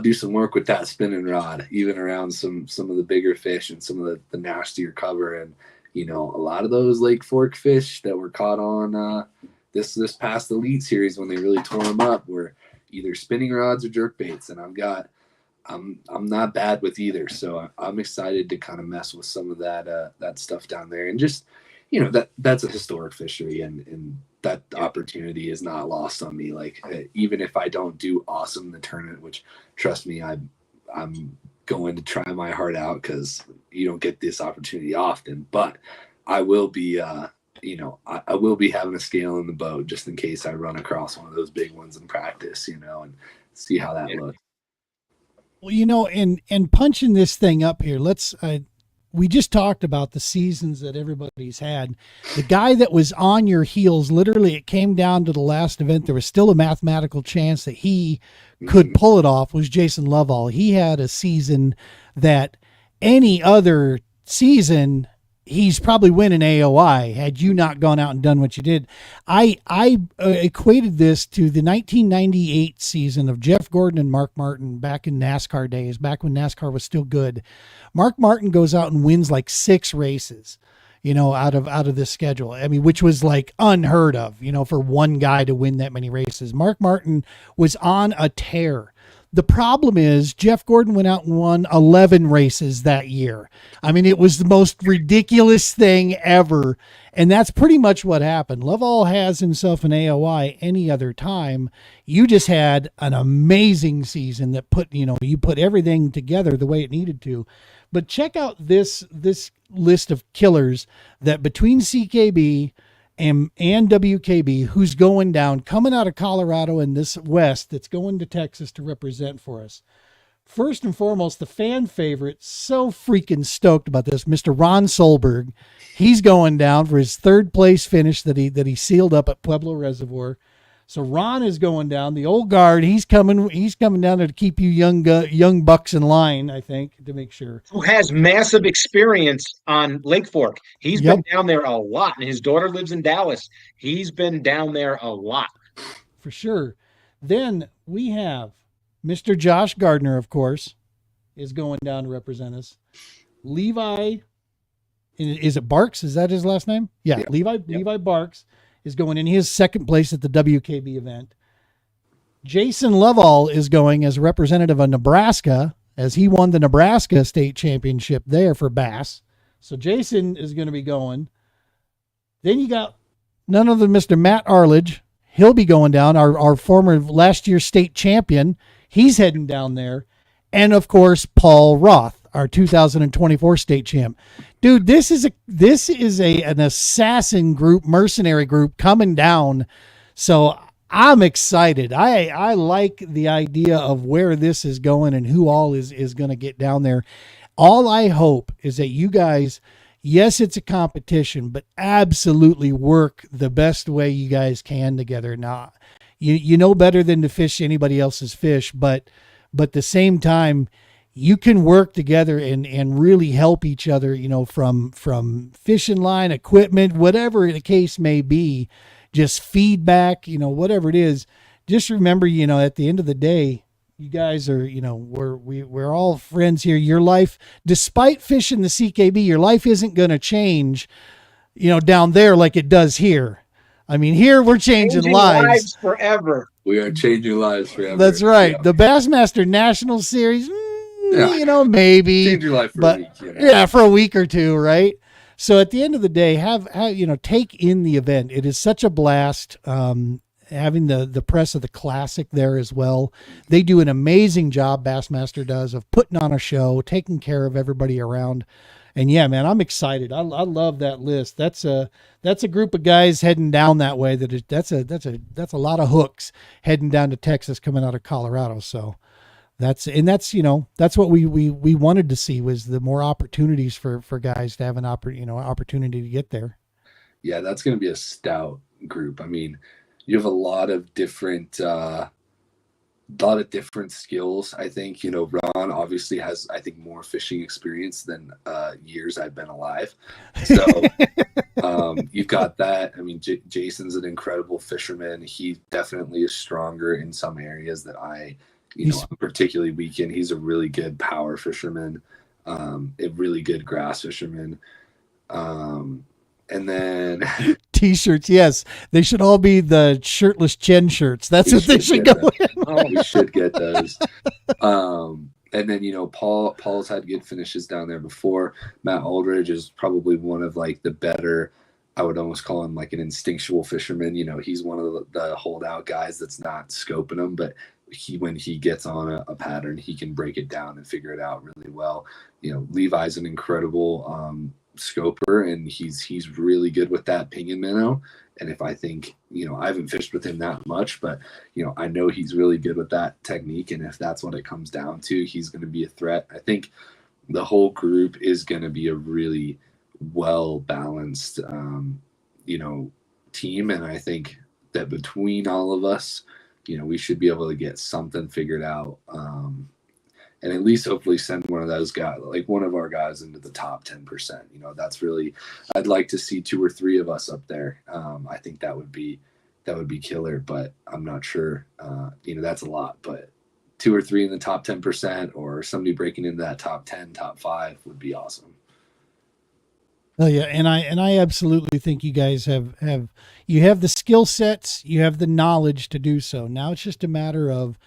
do some work with that spinning rod, even around some of the bigger fish and some of the nastier cover. And, you know, a lot of those Lake Fork fish that were caught on this past Elite Series when they really tore them up were either spinning rods or jerk baits. And I'm not bad with either. So I'm excited to kind of mess with some of that stuff down there. And just, you know, that's a historic fishery, and that opportunity is not lost on me. Like, even if I don't do awesome in the tournament, which, trust me, I'm going to try my heart out, because you don't get this opportunity often. But I will be, you know, I will be having a scale in the boat just in case I run across one of those big ones in practice, you know, and see how that looks. Well, you know, and punching this thing up here, we just talked about the seasons that everybody's had. The guy that was on your heels, literally, it came down to the last event. There was still a mathematical chance that he could pull it off, was Jason Lovell. He had a season that any other season, he's probably winning AOI had you not gone out and done what you did. I equated this to the 1998 season of Jeff Gordon and Mark Martin back in NASCAR days, back when NASCAR was still good. Mark Martin goes out and wins like 6 races, you know, out of this schedule. I mean, which was like unheard of, you know, for one guy to win that many races. Mark Martin was on a tear. The problem is Jeff Gordon went out and won 11 races that year. I mean, it was the most ridiculous thing ever. And that's pretty much what happened. Lovell has himself an AOI any other time. You just had an amazing season that you put everything together the way it needed to. But check out this list of killers that between CKB and WKB, who's going down, coming out of Colorado and this West that's going to Texas to represent for us. First and foremost, the fan favorite, so freaking stoked about this, Mr. Ron Solberg. He's going down for his 3rd place finish that he sealed up at Pueblo Reservoir. So Ron is going down. The old guard, he's coming down there to keep you young bucks in line, I think, to make sure. Who has massive experience on Lake Fork. He's been down there a lot, and his daughter lives in Dallas. He's been down there a lot. For sure. Then we have Mr. Josh Gardner, of course, is going down to represent us. Levi, is it Barks? Is that his last name? Yeah. Levi Barks is going in his 2nd place at the WKB event. Jason Lovell is going as a representative of Nebraska, as he won the Nebraska state championship there for bass. So Jason is going to be going. Then you got none other than Mr. Matt Arledge. He'll be going down, our former last year's state champion. He's heading down there. And of course, Paul Roth, our 2024 state champ. Dude, this is an assassin group, mercenary group coming down. So I'm excited. I like the idea of where this is going and who all is going to get down there. All I hope is that you guys, yes, it's a competition, but absolutely work the best way you guys can together. Now, you know better than to fish anybody else's fish, but at the same time, you can work together and really help each other, you know, from fishing line, equipment, whatever the case may be, just feedback, you know, whatever it is. Just remember, you know, at the end of the day, you guys are, you know, we're all friends here. Your life, despite fishing the CKB, your life isn't going to change, you know, down there like it does here. I mean, here we're changing lives forever. We are changing lives forever. That's right. Yeah. The Bassmaster National Series, you know, maybe. Change your life for a week. You know? Yeah, for a week or two, right? So at the end of the day, have you know, take in the event. It is such a blast. Having the press of the Classic there as well. They do an amazing job, Bassmaster does, of putting on a show, taking care of everybody around. And yeah, man, I'm excited. I love that list. That's a group of guys heading down that way. That's a lot of hooks heading down to Texas coming out of Colorado. So that's that's what we wanted to see, was the more opportunities for guys to have an opportunity to get there. Yeah, that's going to be a stout group. I mean, you have a lot of different skills. I think, Ron obviously has, I think, more fishing experience than years I've been alive. So you've got that. I mean, Jason's an incredible fisherman. He definitely is stronger in some areas that I'm particularly weak in. He's a really good power fisherman, a really good grass fisherman. And then T-shirts, yes, they should all be the shirtless Chen shirts. That's what they should go with. Oh, we should get those. And then Paul's had good finishes down there before. Matt Aldridge is probably one of like the better. I would almost call him like an instinctual fisherman. He's one of the holdout guys that's not scoping them, but when he gets on a pattern, he can break it down and figure it out really well. Levi's an incredible scoper, and he's really good with that ping and minnow. And if I think, I haven't fished with him that much, but I know he's really good with that technique. And if that's what it comes down to, he's going to be a threat. I think the whole group is going to be a really well balanced team. And I think that between all of us, we should be able to get something figured out, and at least hopefully send one of those guys, like one of our guys, into the top 10%. That's really, I'd like to see 2 or 3 of us up there. I think that would be killer, but I'm not sure. That's a lot, but 2 or 3 in the top 10%, or somebody breaking into that top 10, top 5 would be awesome. Oh yeah, and I absolutely think you guys have the skill sets, you have the knowledge to do so. Now it's just a matter of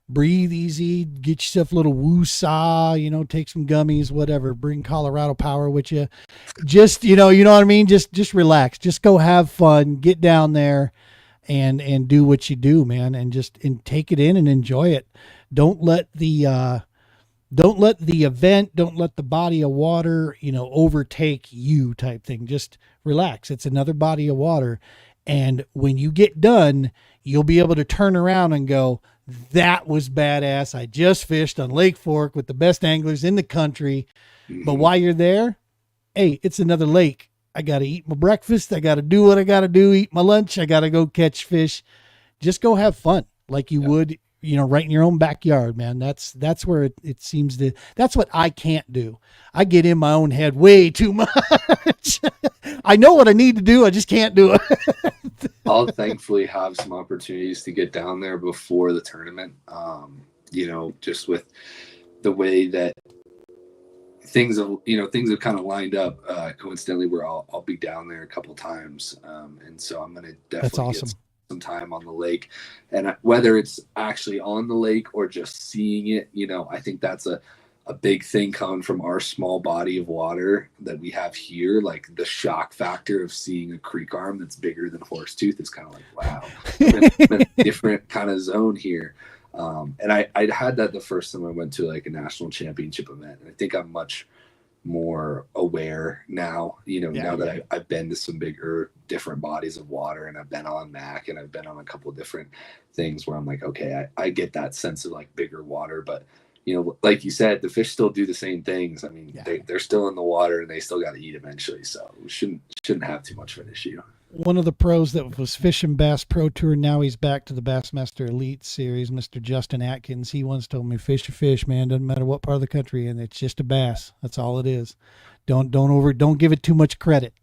breathe easy, get yourself a little woo-saw, take some gummies, whatever, bring Colorado Power with you. Just, you know what I mean? Just relax, just go have fun, get down there and do what you do, man. And take it in and enjoy it. Don't let the event, don't let the body of water, overtake you type thing. Just relax. It's another body of water. And when you get done, you'll be able to turn around and go, that was badass. I just fished on Lake Fork with the best anglers in the country. Mm-hmm. But while you're there, hey, it's another lake. I got to eat my breakfast. I got to do what I got to do, eat my lunch. I got to go catch fish. Just go have fun like you would, right in your own backyard, man. That's where it seems to, that's what I can't do. I get in my own head way too much. I know what I need to do. I just can't do it. I'll thankfully have some opportunities to get down there before the tournament. Just with the way that things have kind of lined up, coincidentally, where I'll be down there a couple times. And so I'm going to definitely get some time on the lake, and whether it's actually on the lake or just seeing it, I think that's a big thing coming from our small body of water that we have here. Like the shock factor of seeing a creek arm that's bigger than Horsetooth is kind of like, wow, I'm in a different kind of zone here. And I had that the first time I went to like a national championship event, and I think I'm much more aware now, now that I've been to some bigger, different bodies of water, and I've been on MAC, and I've been on a couple of different things where I'm like, okay, I get that sense of like bigger water, but like you said, the fish still do the same things. I mean, they're still in the water, and they still got to eat eventually. So we shouldn't have too much of an issue. One of the pros that was fishing Bass Pro Tour, now he's back to the Bassmaster Elite Series, Mr. Justin Atkins. He once told me, fish your fish, man. Doesn't matter what part of the country, and it's just a bass. That's all it is. Don't give it too much credit.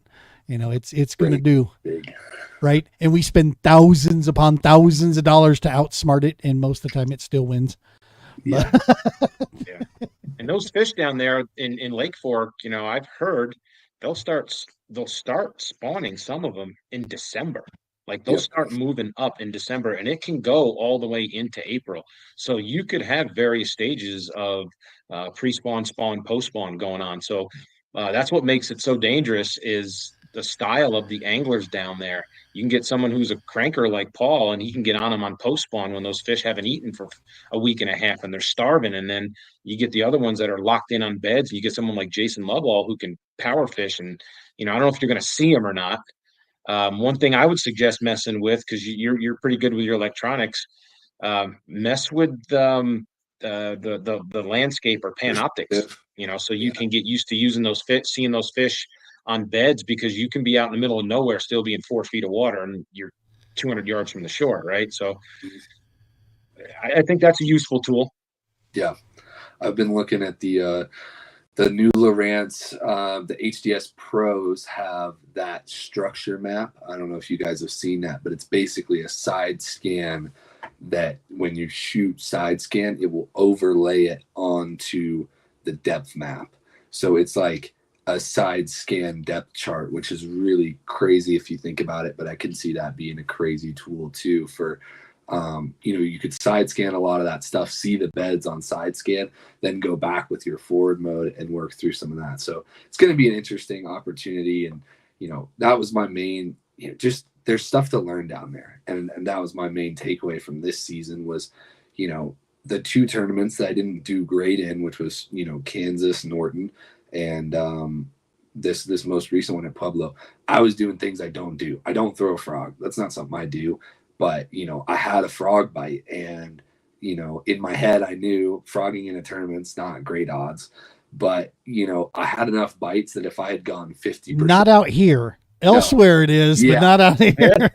It's going to do. Big. Right? And we spend thousands upon thousands of dollars to outsmart it, and most of the time it still wins. Yeah. Yeah. And those fish down there in Lake Fork, I've heard they'll start spawning some of them in December. Like they'll start moving up in December, and it can go all the way into April. So you could have various stages of pre-spawn, spawn, post-spawn going on. So that's what makes it so dangerous, is the style of the anglers down there. You can get someone who's a cranker like Paul, and he can get on them on post spawn when those fish haven't eaten for a week and a half and they're starving. And then you get the other ones that are locked in on beds. You get someone like Jason Lovell who can power fish. And, I don't know if you're going to see him or not. One thing I would suggest messing with, because you're pretty good with your electronics, mess with the landscape or Panoptics. So you can get used to using seeing those fish on beds, because you can be out in the middle of nowhere still being 4 feet of water and you're 200 yards from the shore, right? So I think that's a useful tool. Yeah, I've been looking at the new Lowrance, the HDS Pros have that structure map. I don't know if you guys have seen that, but it's basically a side scan that when you shoot side scan, it will overlay it onto the depth map. So it's like a side scan depth chart, which is really crazy if you think about it, but I can see that being a crazy tool too for, you could side scan a lot of that stuff, see the beds on side scan, then go back with your forward mode and work through some of that. So it's going to be an interesting opportunity. And, that was my main, just there's stuff to learn down there. And that was my main takeaway from this season was, the 2 tournaments that I didn't do great in, which was, Kansas, Norton, and this most recent one at Pueblo. I was doing things I don't do. I don't throw a frog. That's not something I do. But, I had a frog bite, and, in my head, I knew frogging in a tournament's not great odds. But, I had enough bites that if I had gone 50%. Not out here. Elsewhere it is, but not out here.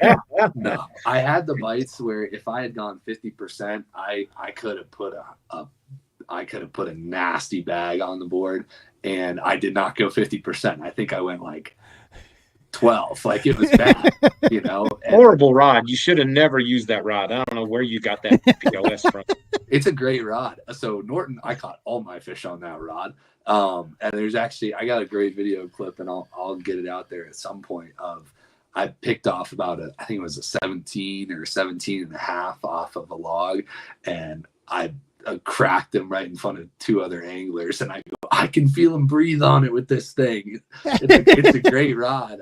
No, I had the bites where if I had gone 50%, I could have put a nasty bag on the board, and I did not go 50%. I think I went like 12. Like, it was bad, Horrible rod. You should have never used that rod. I don't know where you got that POS from. It's a great rod. So Norton, I caught all my fish on that rod. And there's actually, I got a great video clip, and I'll get it out there at some point of, I picked off about I think it was a 17 or 17 and a half off of a log, and I cracked him right in front of 2 other anglers, and I go, I can feel him breathe on it with this thing. It's a great rod,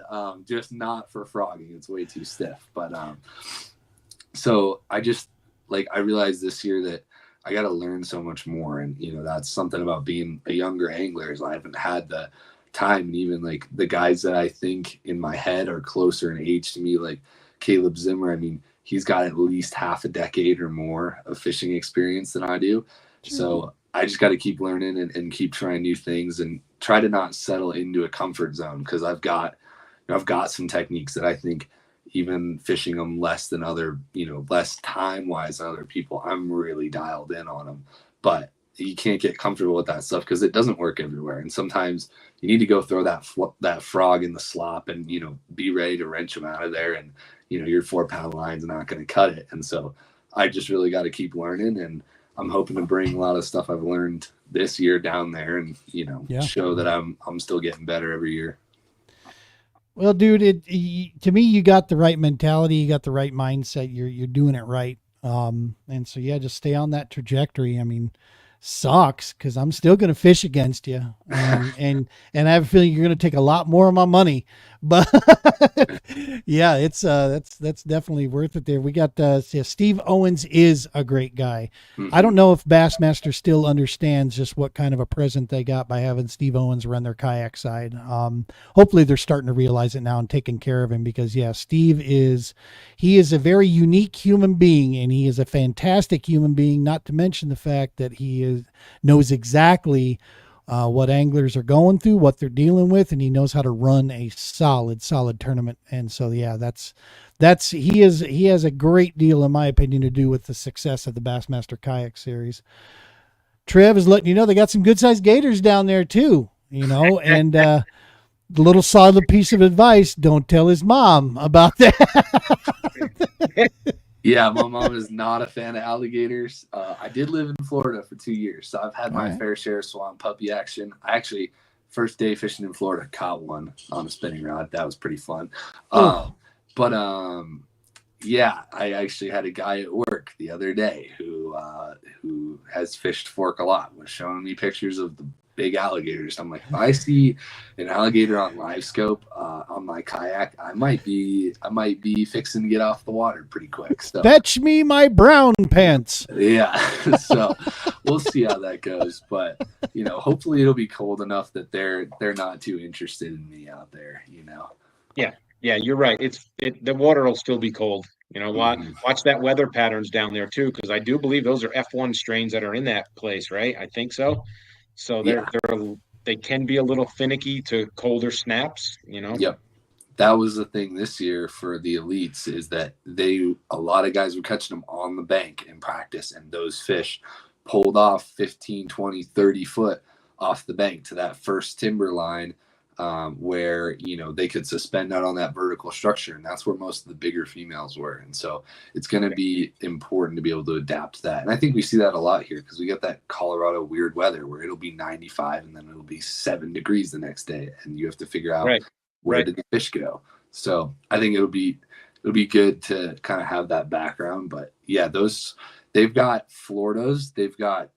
just not for frogging. It's way too stiff. But so I realized this year that I got to learn so much more, and that's something about being a younger angler is I haven't had the time. And even like the guys that I think in my head are closer in age to me, like Caleb Zimmer, I mean, he's got at least half a decade or more of fishing experience than I do. Sure. So I just got to keep learning and keep trying new things and try to not settle into a comfort zone, because I've got some techniques that I think, even fishing them less than other, less time wise than other people, I'm really dialed in on them. But you can't get comfortable with that stuff because it doesn't work everywhere. And sometimes you need to go throw that frog in the slop and, be ready to wrench them out of there. And, your 4-pound line's not going to cut it. And so I just really got to keep learning. And I'm hoping to bring a lot of stuff I've learned this year down there and, show that I'm still getting better every year. Well, dude, to me, you got the right mentality. You got the right mindset. You're doing it right. And so, yeah, just stay on that trajectory. I mean, sucks because I'm still going to fish against you. And I have a feeling you're going to take a lot more of my money, but yeah, it's, that's definitely worth it there. We got, Steve Owens is a great guy. Mm-hmm. I don't know if Bassmaster still understands just what kind of a present they got by having Steve Owens run their kayak side. Hopefully they're starting to realize it now and taking care of him, because Steve is a very unique human being, and he is a fantastic human being, not to mention the fact that he knows exactly what anglers are going through, what they're dealing with, and he knows how to run a solid tournament. And so, he has a great deal, in my opinion, to do with the success of the Bassmaster Kayak Series. Trev is letting you know they got some good sized gators down there too, and the little solid piece of advice: don't tell his mom about that. Yeah, my mom is not a fan of alligators. I did live in Florida for 2 years, so I've had my fair share of swamp puppy action. I actually, first day fishing in Florida, caught one on a spinning rod. That was pretty fun. Yeah, I actually had a guy at work the other day who has fished fork a lot, was showing me pictures of the big alligators. I'm like, if I see an alligator on live scope on my kayak, I might be fixing to get off the water pretty quick. So Fetch me my brown pants. yeah, so we'll see how that goes. But hopefully it'll be cold enough that they're not too interested in me out there. Yeah, you're right. The water will still be cold. Watch that weather patterns down there too, because I do believe those are F1 strains that are in that place, right? I think so. So they can be a little finicky to colder snaps. Yep. That was the thing this year for the elites, is that a lot of guys were catching them on the bank in practice, and those fish pulled off 15, 20, 30 foot off the bank to that first timber line, where they could suspend out on that vertical structure, and that's where most of the bigger females were. And so it's going to be important to be able to adapt to that. And I think we see that a lot here, because we get that Colorado weird weather where it'll be 95 and then it'll be 7 degrees the next day, and you have to figure out where did the fish go. So I think it'll be good to kind of have that background. But yeah, they've got Floridas, they've got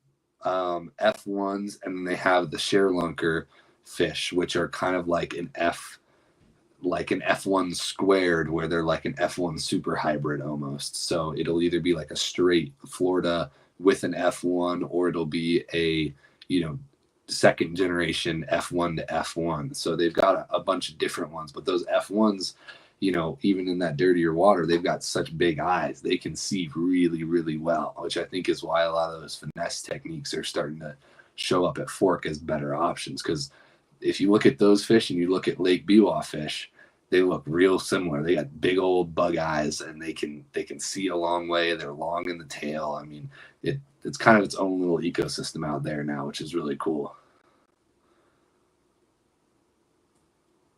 F1s, and then they have the Sherlunker fish, which are kind of like an F1 squared, where they're like an F1 super hybrid almost. So it'll either be like a straight Florida with an F1, or it'll be a second generation F1 to F1. So they've got a bunch of different ones, but those F1s, even in that dirtier water, they've got such big eyes. They can see really, really well, which I think is why a lot of those finesse techniques are starting to show up at Fork as better options. Because if you look at those fish and you look at Lake Biwa fish, they look real similar. They got big old bug eyes, and they can see a long way. They're long in the tail. I mean, it's kind of its own little ecosystem out there now, which is really cool.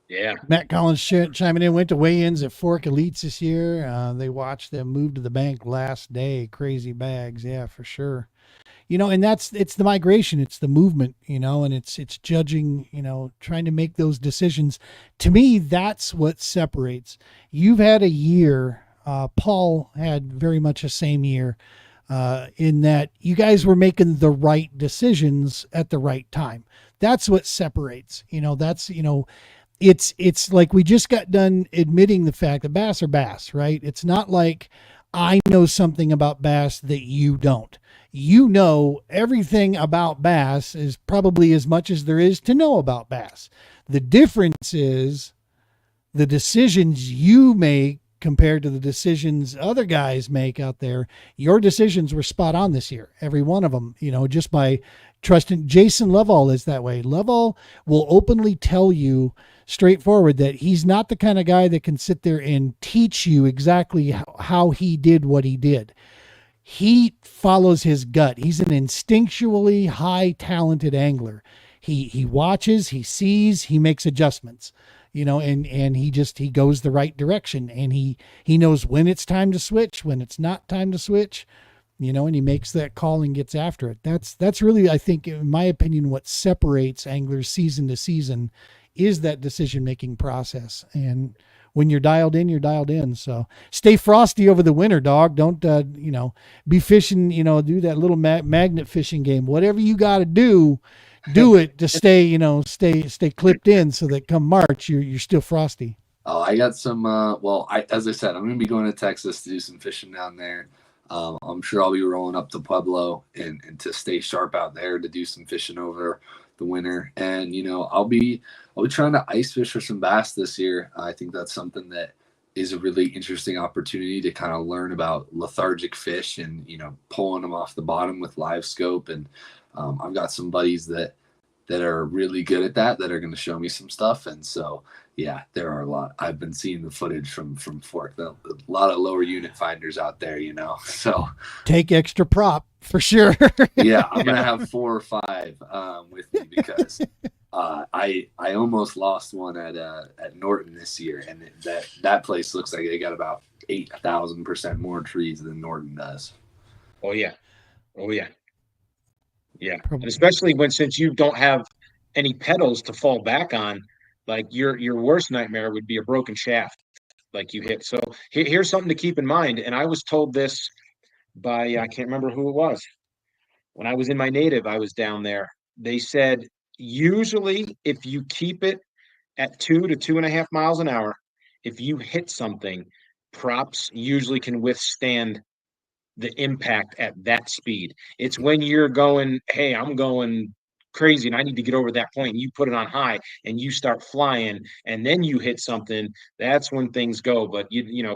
Yeah. Matt Collins chiming in, went to weigh-ins at Fork Elites this year. They watched them move to the bank last day. Crazy bags. Yeah, for sure. And it's the migration, it's the movement, and it's judging, trying to make those decisions. To me, that's what separates. You've had a year, Paul had very much the same year, in that you guys were making the right decisions at the right time. That's what separates, it's like we just got done admitting the fact that bass are bass, right? It's not like I know something about bass that you don't. Everything about bass is probably as much as there is to know about bass. The difference is the decisions you make compared to the decisions other guys make out there. Your decisions were spot on this year, every one of them, just by trusting. Jason Lovell is that way. Lovell will openly tell you straightforward that he's not the kind of guy that can sit there and teach you exactly how he did what he did. He follows his gut. He's an instinctually high talented angler. He watches, he sees, he makes adjustments, and he goes the right direction, and he knows when it's time to switch, when it's not time to switch, and he makes that call and gets after it. That's really, I think, in my opinion, what separates anglers season to season is that decision-making process. And when you're dialed in, you're dialed in. So stay frosty over the winter, dog. Don't, be fishing, do that little magnet fishing game. Whatever you got to do it to stay clipped in, so that come March, you're still frosty. Oh, I got some, as I said, I'm going to be going to Texas to do some fishing down there. I'm sure I'll be rolling up to Pueblo and to stay sharp out there to do some fishing over the winter. And, I'll be trying to ice fish for some bass this year. I think that's something that is a really interesting opportunity to kind of learn about lethargic fish and, pulling them off the bottom with live scope. And I've got some buddies that are really good at that are going to show me some stuff. And so, yeah, there are a lot. I've been seeing the footage from Fork, a lot of lower unit finders out there, so take extra prop for sure. Yeah, I'm going to have 4 or 5 with me, because I almost lost one at Norton this year. And that place looks like they got about 8,000% more trees than Norton does. Oh yeah. Yeah. And especially since you don't have any pedals to fall back on, like your worst nightmare would be a broken shaft like you hit. So here's something to keep in mind. And I was told this by, I can't remember who it was. When I was in my native, I was down there. They said, Usually, if you keep it at 2 to 2.5 miles an hour, if you hit something, props usually can withstand the impact at that speed. It's when you're going, hey, I'm going crazy and I need to get over that point, and you put it on high and you start flying and then you hit something, that's when things go. But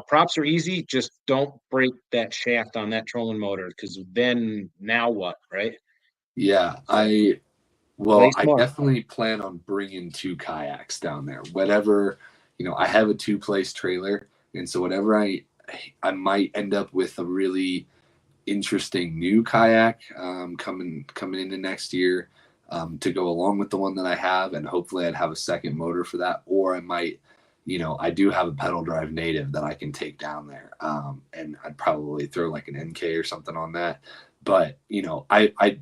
props are easy, just don't break that shaft on that trolling motor, because then now what, right? Yeah, So well, play I smart. definitely plan on bringing 2 kayaks down there. Whatever, I have a 2-place trailer, and so whatever I might end up with a really interesting new kayak coming into next year, to go along with the one that I have, and hopefully I'd have a second motor for that, or I might, I do have a pedal drive native that I can take down there, and I'd probably throw like an NK or something on that. But I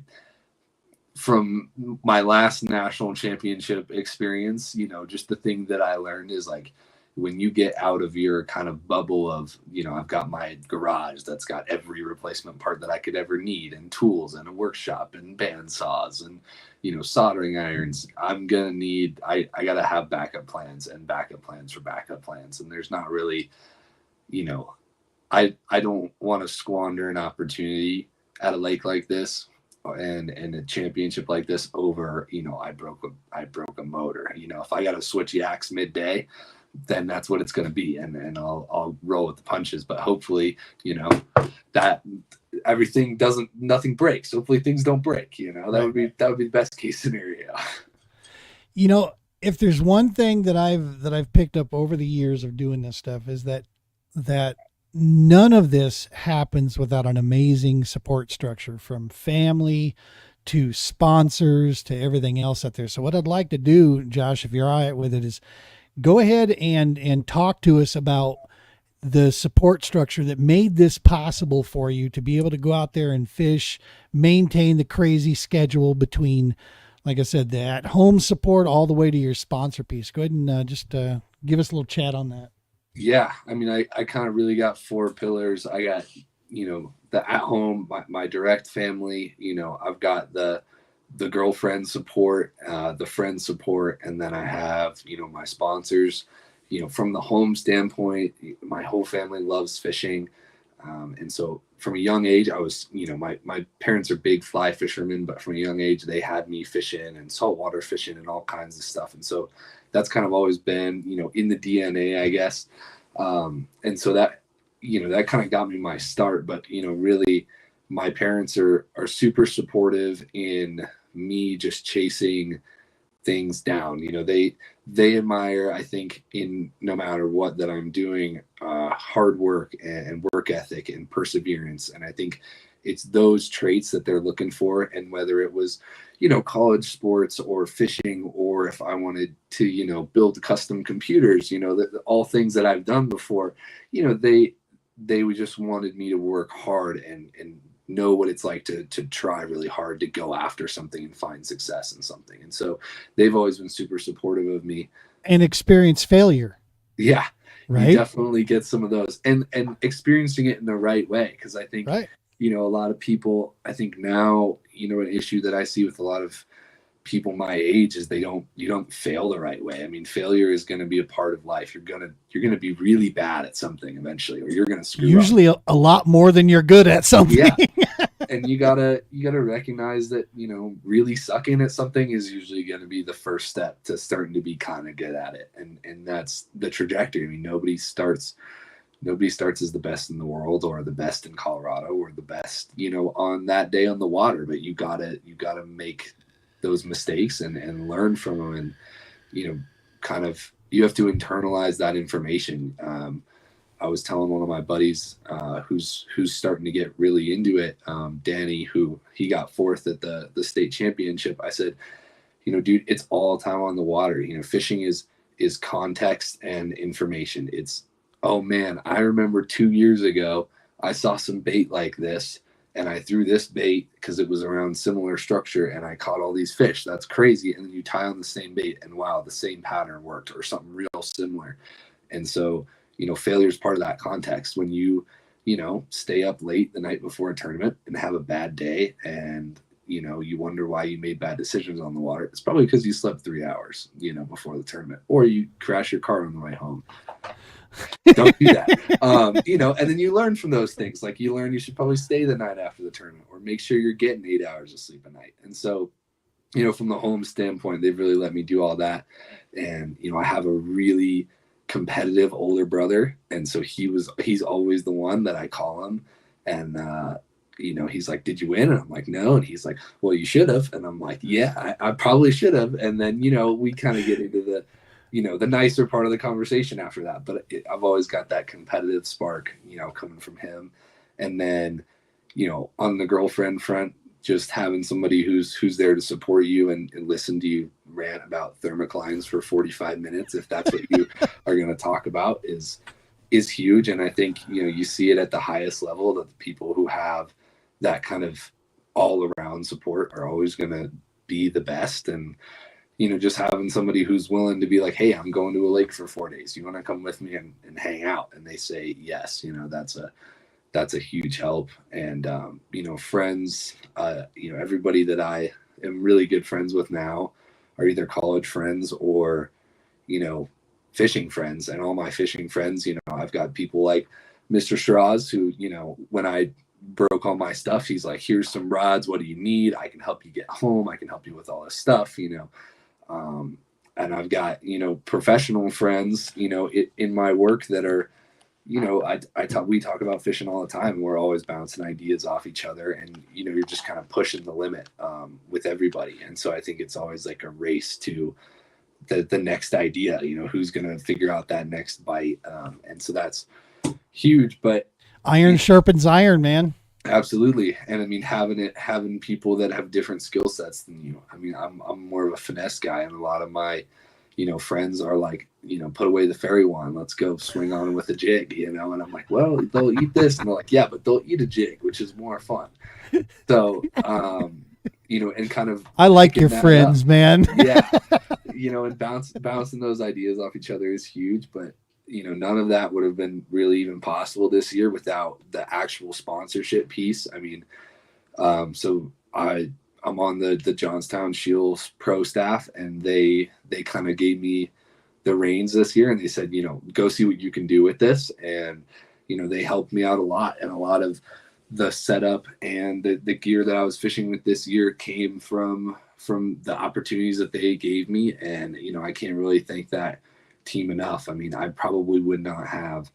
from my last national championship experience, just the thing that I learned is like, when you get out of your kind of bubble of, I've got my garage that's got every replacement part that I could ever need, and tools, and a workshop, and band saws, and, soldering irons. I'm going to need, I got to have backup plans and backup plans for backup plans. And there's not really, I don't want to squander an opportunity at a lake like this, and a championship like this over, I broke a motor. If I got to switch yaks midday, then that's what it's going to be, and I'll roll with the punches. But hopefully, that nothing breaks. Hopefully things don't break. That would be the best case scenario. If there's one thing that I've picked up over the years of doing this stuff, is that none of this happens without an amazing support structure, from family to sponsors to everything else out there. So what I'd like to do, Josh, if you're all right with it, is go ahead and talk to us about the support structure that made this possible for you to be able to go out there and fish, maintain the crazy schedule between, like I said, the at-home support all the way to your sponsor piece. Go ahead and just give us a little chat on that. Yeah, I mean, I kind of really got 4 pillars. I got, the at home, my direct family, I've got the girlfriend support, the friend support, and then I have, my sponsors. From the home standpoint, my whole family loves fishing. And so from a young age, I was, my parents are big fly fishermen, but from a young age, they had me fishing and saltwater fishing and all kinds of stuff. And so that's kind of always been, in the DNA, I guess. And so that, that kind of got me my start. But, really, my parents are super supportive in me just chasing things down. They admire, I think, in no matter what that I'm doing, hard work and work ethic and perseverance. And I think it's those traits that they're looking for. And whether it was, college sports or fishing, or if I wanted to, build custom computers, all things that I've done before, they just wanted me to work hard and know what it's like to try really hard to go after something and find success in something. And so they've always been super supportive of me. And experience failure. Yeah. Right. You definitely get some of those, and experiencing it in the right way. Cause I think, right. A lot of people, I think now, an issue that I see with a lot of people my age is you don't fail the right way. I mean, failure is going to be a part of life. You're going to be really bad at something eventually, or you're going to screw usually up. a lot more than you're good at something. Yeah. And you gotta recognize that, really sucking at something is usually going to be the first step to starting to be kind of good at it. And that's the trajectory. I mean, nobody starts as the best in the world, or the best in Colorado, or the best, on that day on the water, but you gotta make those mistakes and learn from them. And, kind of, you have to internalize that information. I was telling one of my buddies, who's starting to get really into it, Danny, who he got 4th at the state championship. I said, dude, it's all time on the water. Fishing is context and information. It's, oh man, I remember 2 years ago, I saw some bait like this, and I threw this bait because it was around similar structure, and I caught all these fish. That's crazy. And then you tie on the same bait, and wow, the same pattern worked, or something real similar. And so, failure is part of that context. When you stay up late the night before a tournament and have a bad day, and you know, you wonder why you made bad decisions on the water. It's probably because you slept 3 hours, you know, before the tournament, or you crash your car on the way home. Don't do that. You know, and then you learn from those things. Like you learn you should probably stay the night after the tournament, or make sure you're getting 8 hours of sleep a night. And so, you know, from the home standpoint, they've really let me do all that. And, you know, I have a really competitive older brother. And so he's always the one that I call him. And, you know, he's like, did you win? And I'm like, no. And he's like, well, you should have. And I'm like, yeah, I probably should have. And then, you know, we kind of get into the, you know, the nicer part of the conversation after that. But I've always got that competitive spark, you know, coming from him. And then, you know, on the girlfriend front, just having somebody who's there to support you and listen to you rant about thermoclines for 45 minutes, if that's what you are going to talk about, is huge. And I think, you know, you see it at the highest level, that the people who have that kind of all around support are always going to be the best. And, you know, just having somebody who's willing to be like, hey, I'm going to a lake for 4 days. You want to come with me and hang out? And they say yes, you know, that's a huge help. And, you know, friends, you know, everybody that I am really good friends with now are either college friends or, you know, fishing friends. And all my fishing friends, you know, I've got people like Mr. Strauss, who, you know, when I broke all my stuff, he's like, here's some rods. What do you need? I can help you get home. I can help you with all this stuff, you know. And I've got, you know, professional friends, you know, in my work that are, you know, we talk about fishing all the time. We're always bouncing ideas off each other, and, you know, you're just kind of pushing the limit, with everybody. And so I think it's always like a race to the next idea, you know, who's going to figure out that next bite. And so that's huge, but iron sharpens iron, man. Absolutely. And I mean, having people that have different skill sets than you. I mean, I'm more of a finesse guy, and a lot of my, you know, friends are like, you know, put away the fairy wand, let's go swing on with a jig, you know. And I'm like, well, they'll eat this, and they're like, yeah, but they'll eat a jig, which is more fun. So, you know, and kind of, I like your friends, man. Yeah, you know, and bouncing those ideas off each other is huge. But, you know, none of that would have been really even possible this year without the actual sponsorship piece. I mean, so I'm on the Johnstown Shields pro staff, and they kind of gave me the reins this year, and they said, you know, go see what you can do with this. And, you know, they helped me out a lot, and a lot of the setup and the gear that I was fishing with this year came from the opportunities that they gave me. And, you know, I can't really thank that team enough. I mean, I probably would not have,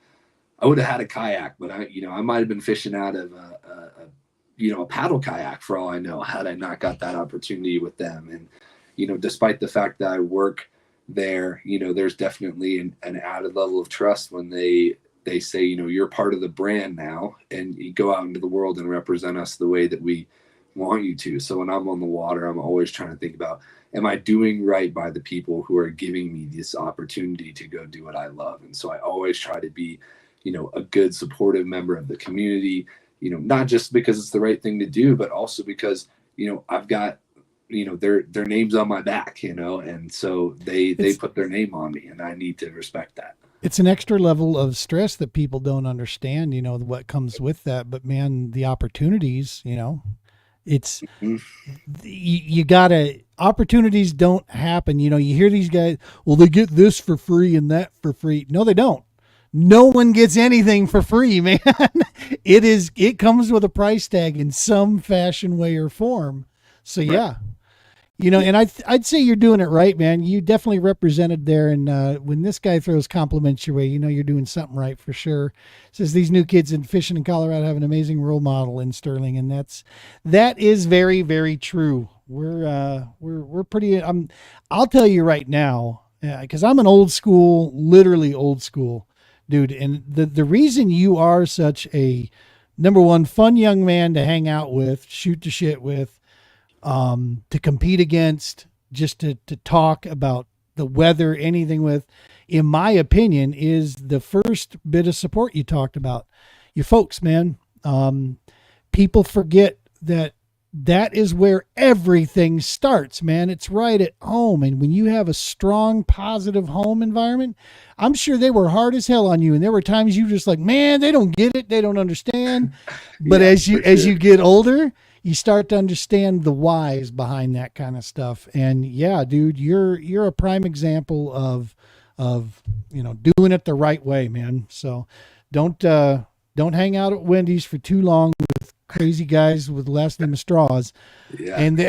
I would have had a kayak, but I might have been fishing out of a paddle kayak for all I know, had I not got that opportunity with them. And, you know, despite the fact that I work there, you know, there's definitely an added level of trust when they say, you know, you're part of the brand now, and you go out into the world and represent us the way that we want you to. So when I'm on the water, I'm always trying to think about, am I doing right by the people who are giving me this opportunity to go do what I love? And so I always try to be, you know, a good supportive member of the community, you know, not just because it's the right thing to do, but also because, you know, I've got, you know, their names on my back, you know, and so they put their name on me, and I need to respect that. It's an extra level of stress that people don't understand, you know, what comes with that. But man, the opportunities, you know, it's, you gotta, opportunities don't happen. You know, you hear these guys, well, they get this for free and that for free. No, they don't. No one gets anything for free, man. It comes with a price tag in some fashion, way, or form. So yeah, you know, and I'd say you're doing it right, man. You definitely represented there. And when this guy throws compliments your way, you know, you're doing something right for sure. Says these new kids in fishing in Colorado have an amazing role model in Sterling. And that is very, very true. We're pretty, I'll tell you right now, cause I'm an literally old school dude. And the reason you are such a number one fun young man to hang out with, shoot the shit with, to compete against, just to talk about the weather, anything with, in my opinion, is the first bit of support you talked about. Your folks, man. People forget that is where everything starts, man. It's right at home. And when you have a strong, positive home environment, I'm sure they were hard as hell on you. And there were times you were just like, man, they don't get it. They don't understand. But as you get older, you start to understand the whys behind that kind of stuff. And yeah, dude, you're a prime example of doing it the right way, man. So don't hang out at Wendy's for too long with crazy guys with the last name of Straws. Yeah. And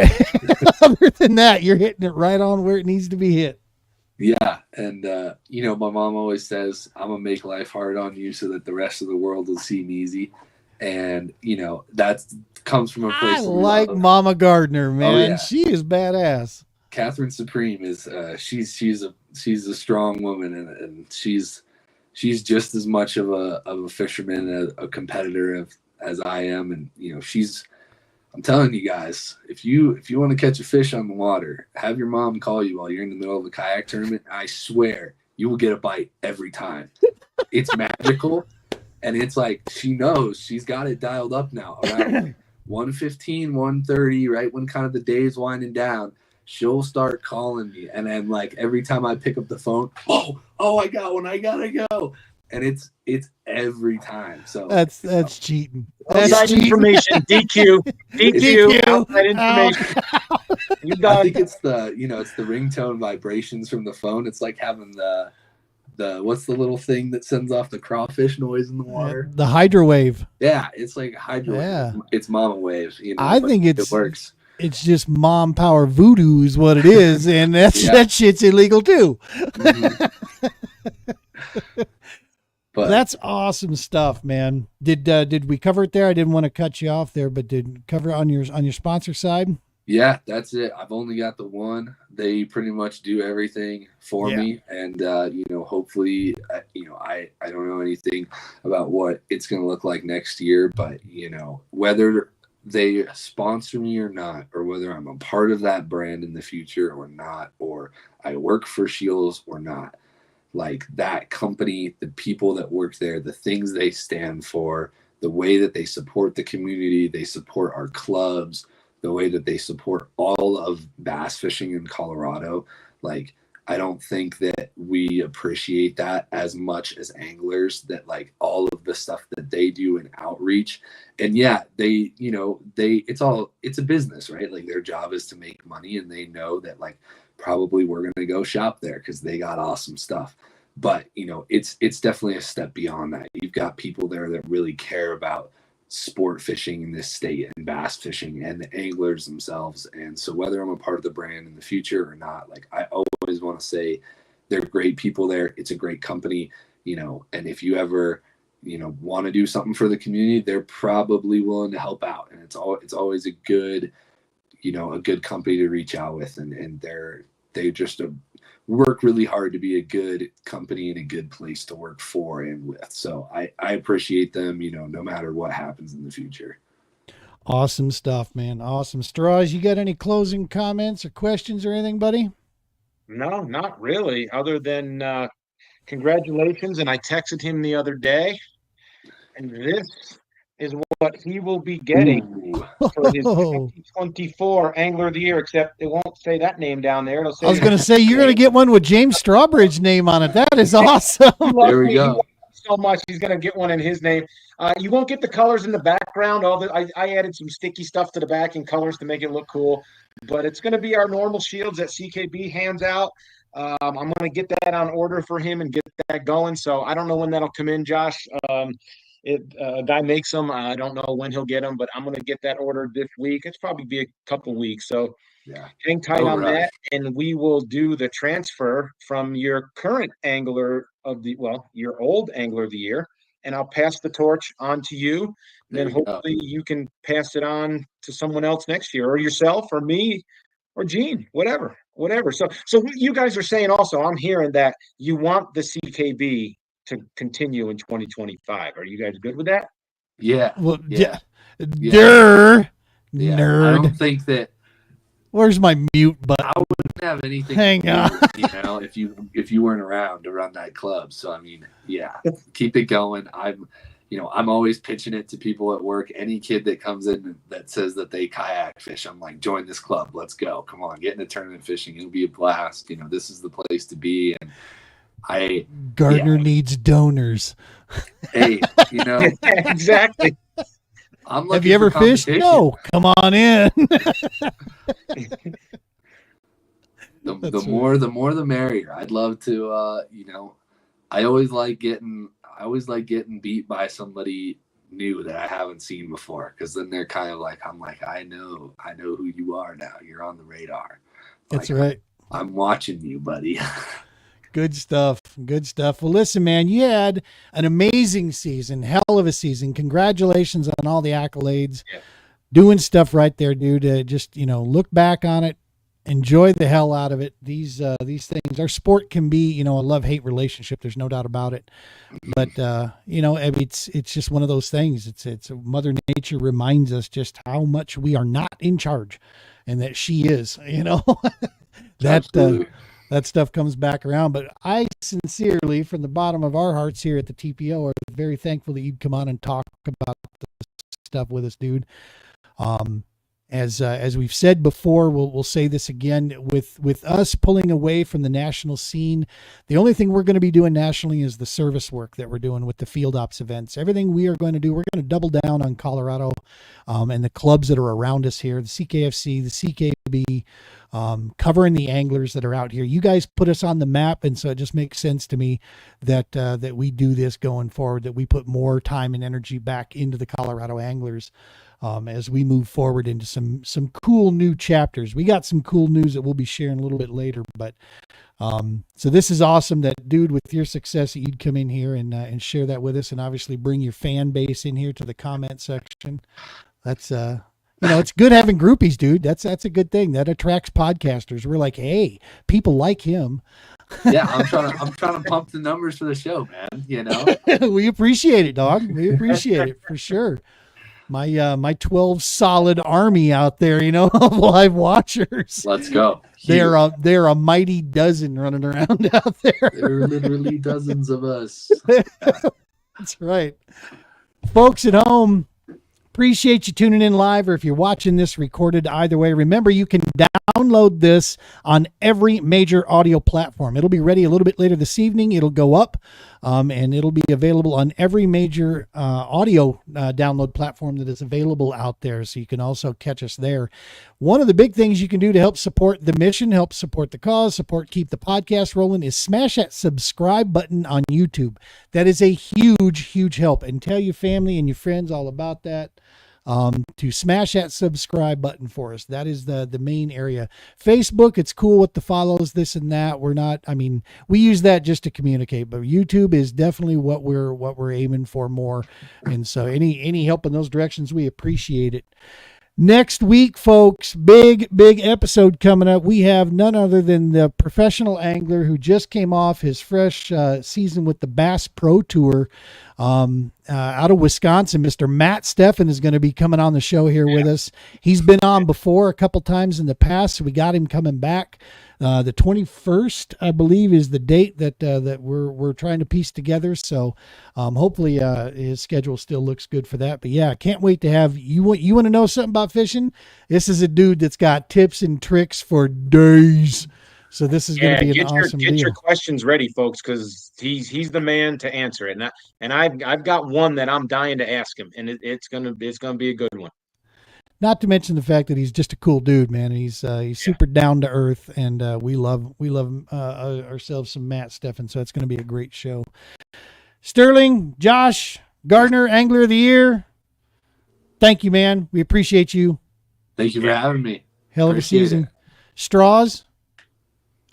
other than that, you're hitting it right on where it needs to be hit. Yeah. And, my mom always says, I'm going to make life hard on you so that the rest of the world will seem easy. And, that comes from a place I like Mama Gardner, man. Oh, yeah. She is badass. Catherine Supreme is, she's a strong woman, and she's just as much of a fisherman, a competitor as I am. And, I'm telling you guys, if you want to catch a fish on the water, have your mom call you while you're in the middle of a kayak tournament. I swear you will get a bite every time. It's magical. And it's like, she knows she's got it dialed up now around 1:15, 1:30, right when kind of the day is winding down. She'll start calling me. And then like every time I pick up the phone, oh, I got one. I gotta go. And it's every time. So that's cheating. Outside information, DQ, outside information. You got I think it's the ringtone vibrations from the phone. It's like having the what's the little thing that sends off the crawfish noise in the water? The hydro wave. Yeah, it's like hydro. Yeah. It's mama waves. I think it works. It's just mom power voodoo is what it is, and that shit's illegal too. Mm-hmm. But that's awesome stuff, man. Did we cover it there? I didn't want to cut you off there, but did cover it on your sponsor side? Yeah, that's it. I've only got the one. They pretty much do everything for me, and hopefully, I don't know anything about what it's going to look like next year, but whether they sponsor me or not, or whether I'm a part of that brand in the future or not, or I work for Shields or not, like that company, the people that work there, the things they stand for, the way that they support the community, they support our clubs, the way that they support all of bass fishing in Colorado. Like, I don't think that we appreciate that as much as anglers, that like all of the stuff that they do in outreach. And yeah, it's a business, right? Like their job is to make money, and they know that like probably we're going to go shop there because they got awesome stuff. But it's definitely a step beyond that. You've got people there that really care about sport fishing in this state and bass fishing and the anglers themselves. And so whether I'm a part of the brand in the future or not, like I always want to say they're great people there. It's a great company, and if you ever, want to do something for the community, they're probably willing to help out. And it's always a good, a good company to reach out with. And they just work really hard to be a good company and a good place to work for and with. So I appreciate them, no matter what happens in the future. Awesome stuff, man. Awesome. Straws, you got any closing comments or questions or anything, buddy? No, not really, other than congratulations. And I texted him the other day, and this is what he will be getting for his 2024 Angler of the Year, except it won't say that name down there. It'll say, I was going to say, you're going to get one with James Strawbridge's name on it. That is awesome. There we go. So much, he's going to get one in his name. You won't get the colors in the background. I added some sticky stuff to the back and colors to make it look cool, but it's going to be our normal shields that CKB hands out. I'm going to get that on order for him and get that going. So I don't know when that'll come in, Josh. A guy makes them. I don't know when he'll get them, but I'm going to get that ordered this week. It's probably be a couple weeks. So hang tight on that, and we will do the transfer from your current angler your old Angler of the Year, and I'll pass the torch on to you. Then hopefully you can pass it on to someone else next year, or yourself, or me, or Gene, whatever. So what you guys are saying also, I'm hearing that you want the CKB to continue in 2025. Are you guys good with that? Yeah. Well, yeah. Nerd. I don't think that. Where's my mute button? I wouldn't have anything. Hang on. If you weren't around to run that club. So I mean, yeah, keep it going. I'm always pitching it to people at work. Any kid that comes in that says that they kayak fish, I'm like, join this club. Let's go. Come on, get into tournament fishing. It'll be a blast. This is the place to be. And Gardner needs donors. Hey, exactly. I'm Have you looking ever for fished? competition. No. Come on in. The more the merrier. I'd love to I always like getting beat by somebody new that I haven't seen before, because then they're kind of like, I'm like, I know who you are now. You're on the radar. That's Like, right. I'm watching you, buddy. Good stuff. Good stuff. Well, listen, man, you had an amazing season, hell of a season. Congratulations on all the accolades. Yeah. Doing stuff right there, dude. Just, look back on it, enjoy the hell out of it. These things, our sport can be, a love-hate relationship. There's no doubt about it. But, it's just one of those things. It's Mother Nature reminds us just how much we are not in charge, and that she is, that stuff comes back around. But I sincerely, from the bottom of our hearts here at the TPO, are very thankful that you'd come on and talk about the stuff with us, dude. As we've said before, we'll say this again, with us pulling away from the national scene, the only thing we're going to be doing nationally is the service work that we're doing with the field ops events. Everything we are going to do, we're going to double down on Colorado, and the clubs that are around us here, the CKFC, the CKB, covering the anglers that are out here. You guys put us on the map, and so it just makes sense to me that we do this going forward, that we put more time and energy back into the Colorado anglers. As we move forward into some cool new chapters. We got some cool news that we'll be sharing a little bit later, but so this is awesome that, dude, with your success, that you'd come in here and share that with us, and obviously bring your fan base in here to the comment section. That's it's good having groupies, dude. That's a good thing. That attracts podcasters. We're like, hey, people like him. Yeah, I'm trying to pump the numbers for the show, man. We appreciate it, dog. We appreciate it for sure. My 12 solid army out there, of live watchers. Let's go. They're a mighty dozen running around out there. There are literally dozens of us. That's right. Folks at home, appreciate you tuning in live, or if you're watching this recorded, either way, remember you can download this on every major audio platform. It'll be ready a little bit later this evening. It'll go up, and it'll be available on every major audio download platform that is available out there. So you can also catch us there. One of the big things you can do to help support the mission, help support the cause, keep the podcast rolling, is smash that subscribe button on YouTube. That is a huge, huge help. And tell your family and your friends all about that. To smash that subscribe button for us. That is the main area. Facebook, it's cool with the follows, this and that. We use that just to communicate, but YouTube is definitely what we're aiming for more. And so any help in those directions, we appreciate it. Next week, folks, big episode coming up. We have none other than the professional angler who just came off his fresh season with the Bass Pro Tour out of Wisconsin. Mr. Matt Steffen is going to be coming on the show here with us. He's been on before a couple times in the past, so we got him coming back. The 21st, I believe, is the date that we're trying to piece together. So hopefully his schedule still looks good for that. But yeah, can't wait to have you. Want to know something about fishing? This is a dude that's got tips and tricks for days. So this is going to be an awesome deal. Get your questions ready, folks, because he's the man to answer it. And I've got one that I'm dying to ask him, and it's gonna be a good one. Not to mention the fact that he's just a cool dude, man. He's super down to earth, and we love ourselves some Matt Steffen. So it's going to be a great show. Sterling, Josh, Gardner, Angler of the Year. Thank you, man. We appreciate you. Thank you for having me. Hell of a season. Straws,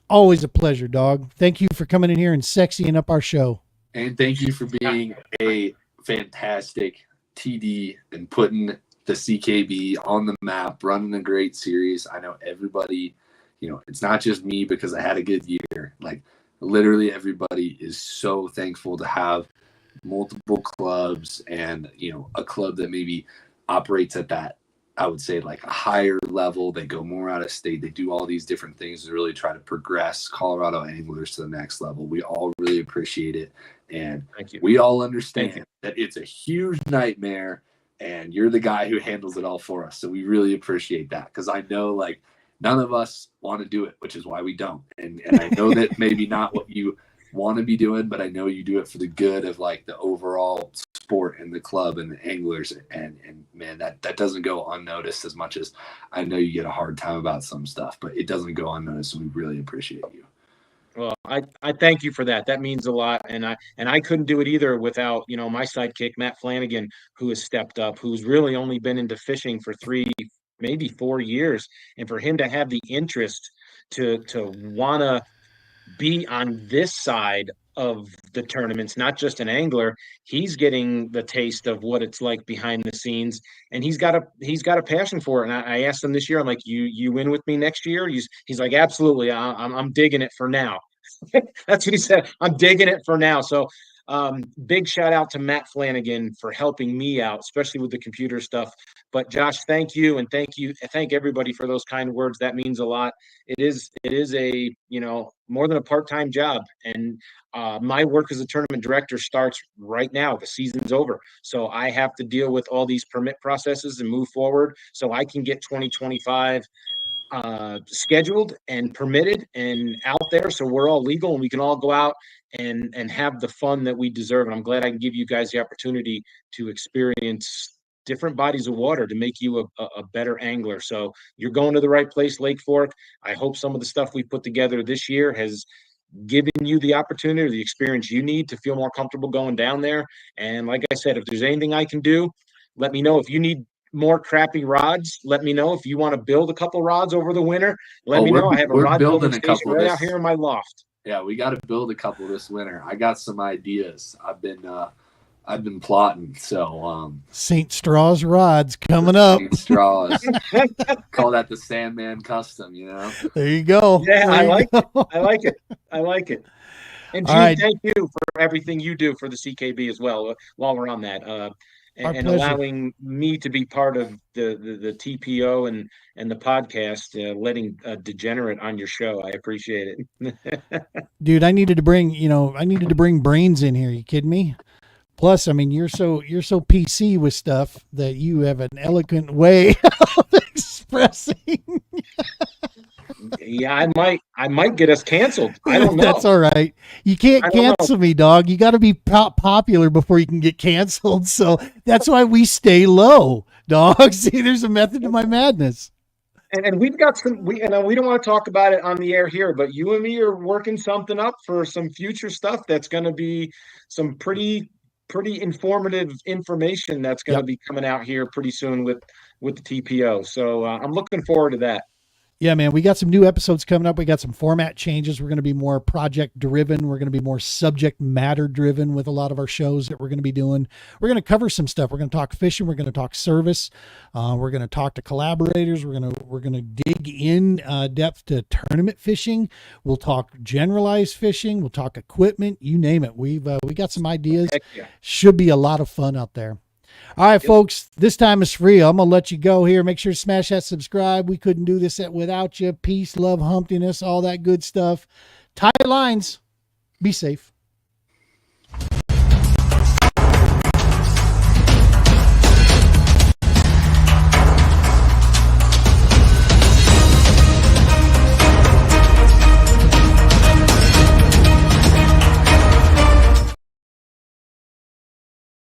always a pleasure, dog. Thank you for coming in here and sexying up our show. And thank you for being a fantastic TD and putting the CKB on the map, running a great series. I know everybody, it's not just me because I had a good year. Like, literally everybody is so thankful to have multiple clubs and, a club that maybe operates at that, I would say, like a higher level. They go more out of state. They do all these different things to really try to progress Colorado anglers to the next level. We all really appreciate it. And we all understand that it's a huge nightmare, and you're the guy who handles it all for us. So we really appreciate that, because I know, like, none of us want to do it, which is why we don't. And I know that maybe not what you want to be doing, but I know you do it for the good of, like, the overall sport and the club and the anglers and man, that doesn't go unnoticed, as much as I know you get a hard time about some stuff, but it doesn't go unnoticed, and we really appreciate you. Well, I thank you for that. That means a lot. And I couldn't do it either without, my sidekick, Matt Flanagan, who has stepped up, who's really only been into fishing for 3, maybe 4 years. And for him to have the interest to wanna be on this side of the tournaments, not just an angler. He's getting the taste of what it's like behind the scenes, and he's got a passion for it. And I asked him this year, I'm like, you in with me next year? He's like, absolutely. I'm digging it for now. That's what he said. I'm digging it for now. So big shout out to Matt Flanagan for helping me out, especially with the computer stuff. But Josh, thank you, and thank everybody for those kind words. That means a lot. It is a more than a part-time job, and my work as a tournament director starts right now. The season's over, so I have to deal with all these permit processes and move forward so I can get 2025 scheduled and permitted and out there, so we're all legal and we can all go out and have the fun that we deserve. And I'm glad I can give you guys the opportunity to experience different bodies of water to make you a better angler. So you're going to the right place, Lake Fork. I hope some of the stuff we put together this year has given you the opportunity or the experience you need to feel more comfortable going down there. And like I said, if there's anything I can do, let me know. If you need more crappy rods, let me know. If you want to build a couple rods over the winter, let me know. I have a rod building station right out here in my loft. Yeah, we got to build a couple this winter. I got some ideas. I've been plotting. So St. Straw's rods coming up. St. Straw's. Call that the Sandman Custom, There you go. Yeah, there I like it. I like it. And Gene, right. Thank you for everything you do for the CKB as well, while we're on that. And allowing me to be part of the TPO and the podcast, letting a degenerate on your show. I appreciate it. Dude, I needed to bring brains in here. You kidding me? Plus, I mean, you're so PC with stuff that you have an eloquent way of expressing. Yeah, I might get us canceled. I don't know. That's all right. You can't cancel me, dog. You got to be popular before you can get canceled. So that's why we stay low, dog. See, there's a method to my madness. And we've got we don't want to talk about it on the air here, but you and me are working something up for some future stuff that's going to be some pretty informative information that's going to be coming out here pretty soon with the TPO. So I'm looking forward to that. Yeah, man, we got some new episodes coming up. We got some format changes. We're going to be more project driven. We're going to be more subject matter driven with a lot of our shows that we're going to be doing. We're going to cover some stuff. We're going to talk fishing. We're going to talk service. We're going to talk to collaborators. We're going to dig in depth to tournament fishing. We'll talk generalized fishing. We'll talk equipment. You name it. We got some ideas. Yeah. Should be a lot of fun out there. All right, folks, this time is free. I'm going to let you go here. Make sure to smash that subscribe. We couldn't do this without you. Peace, love, humptiness, all that good stuff. Tie lines. Be safe.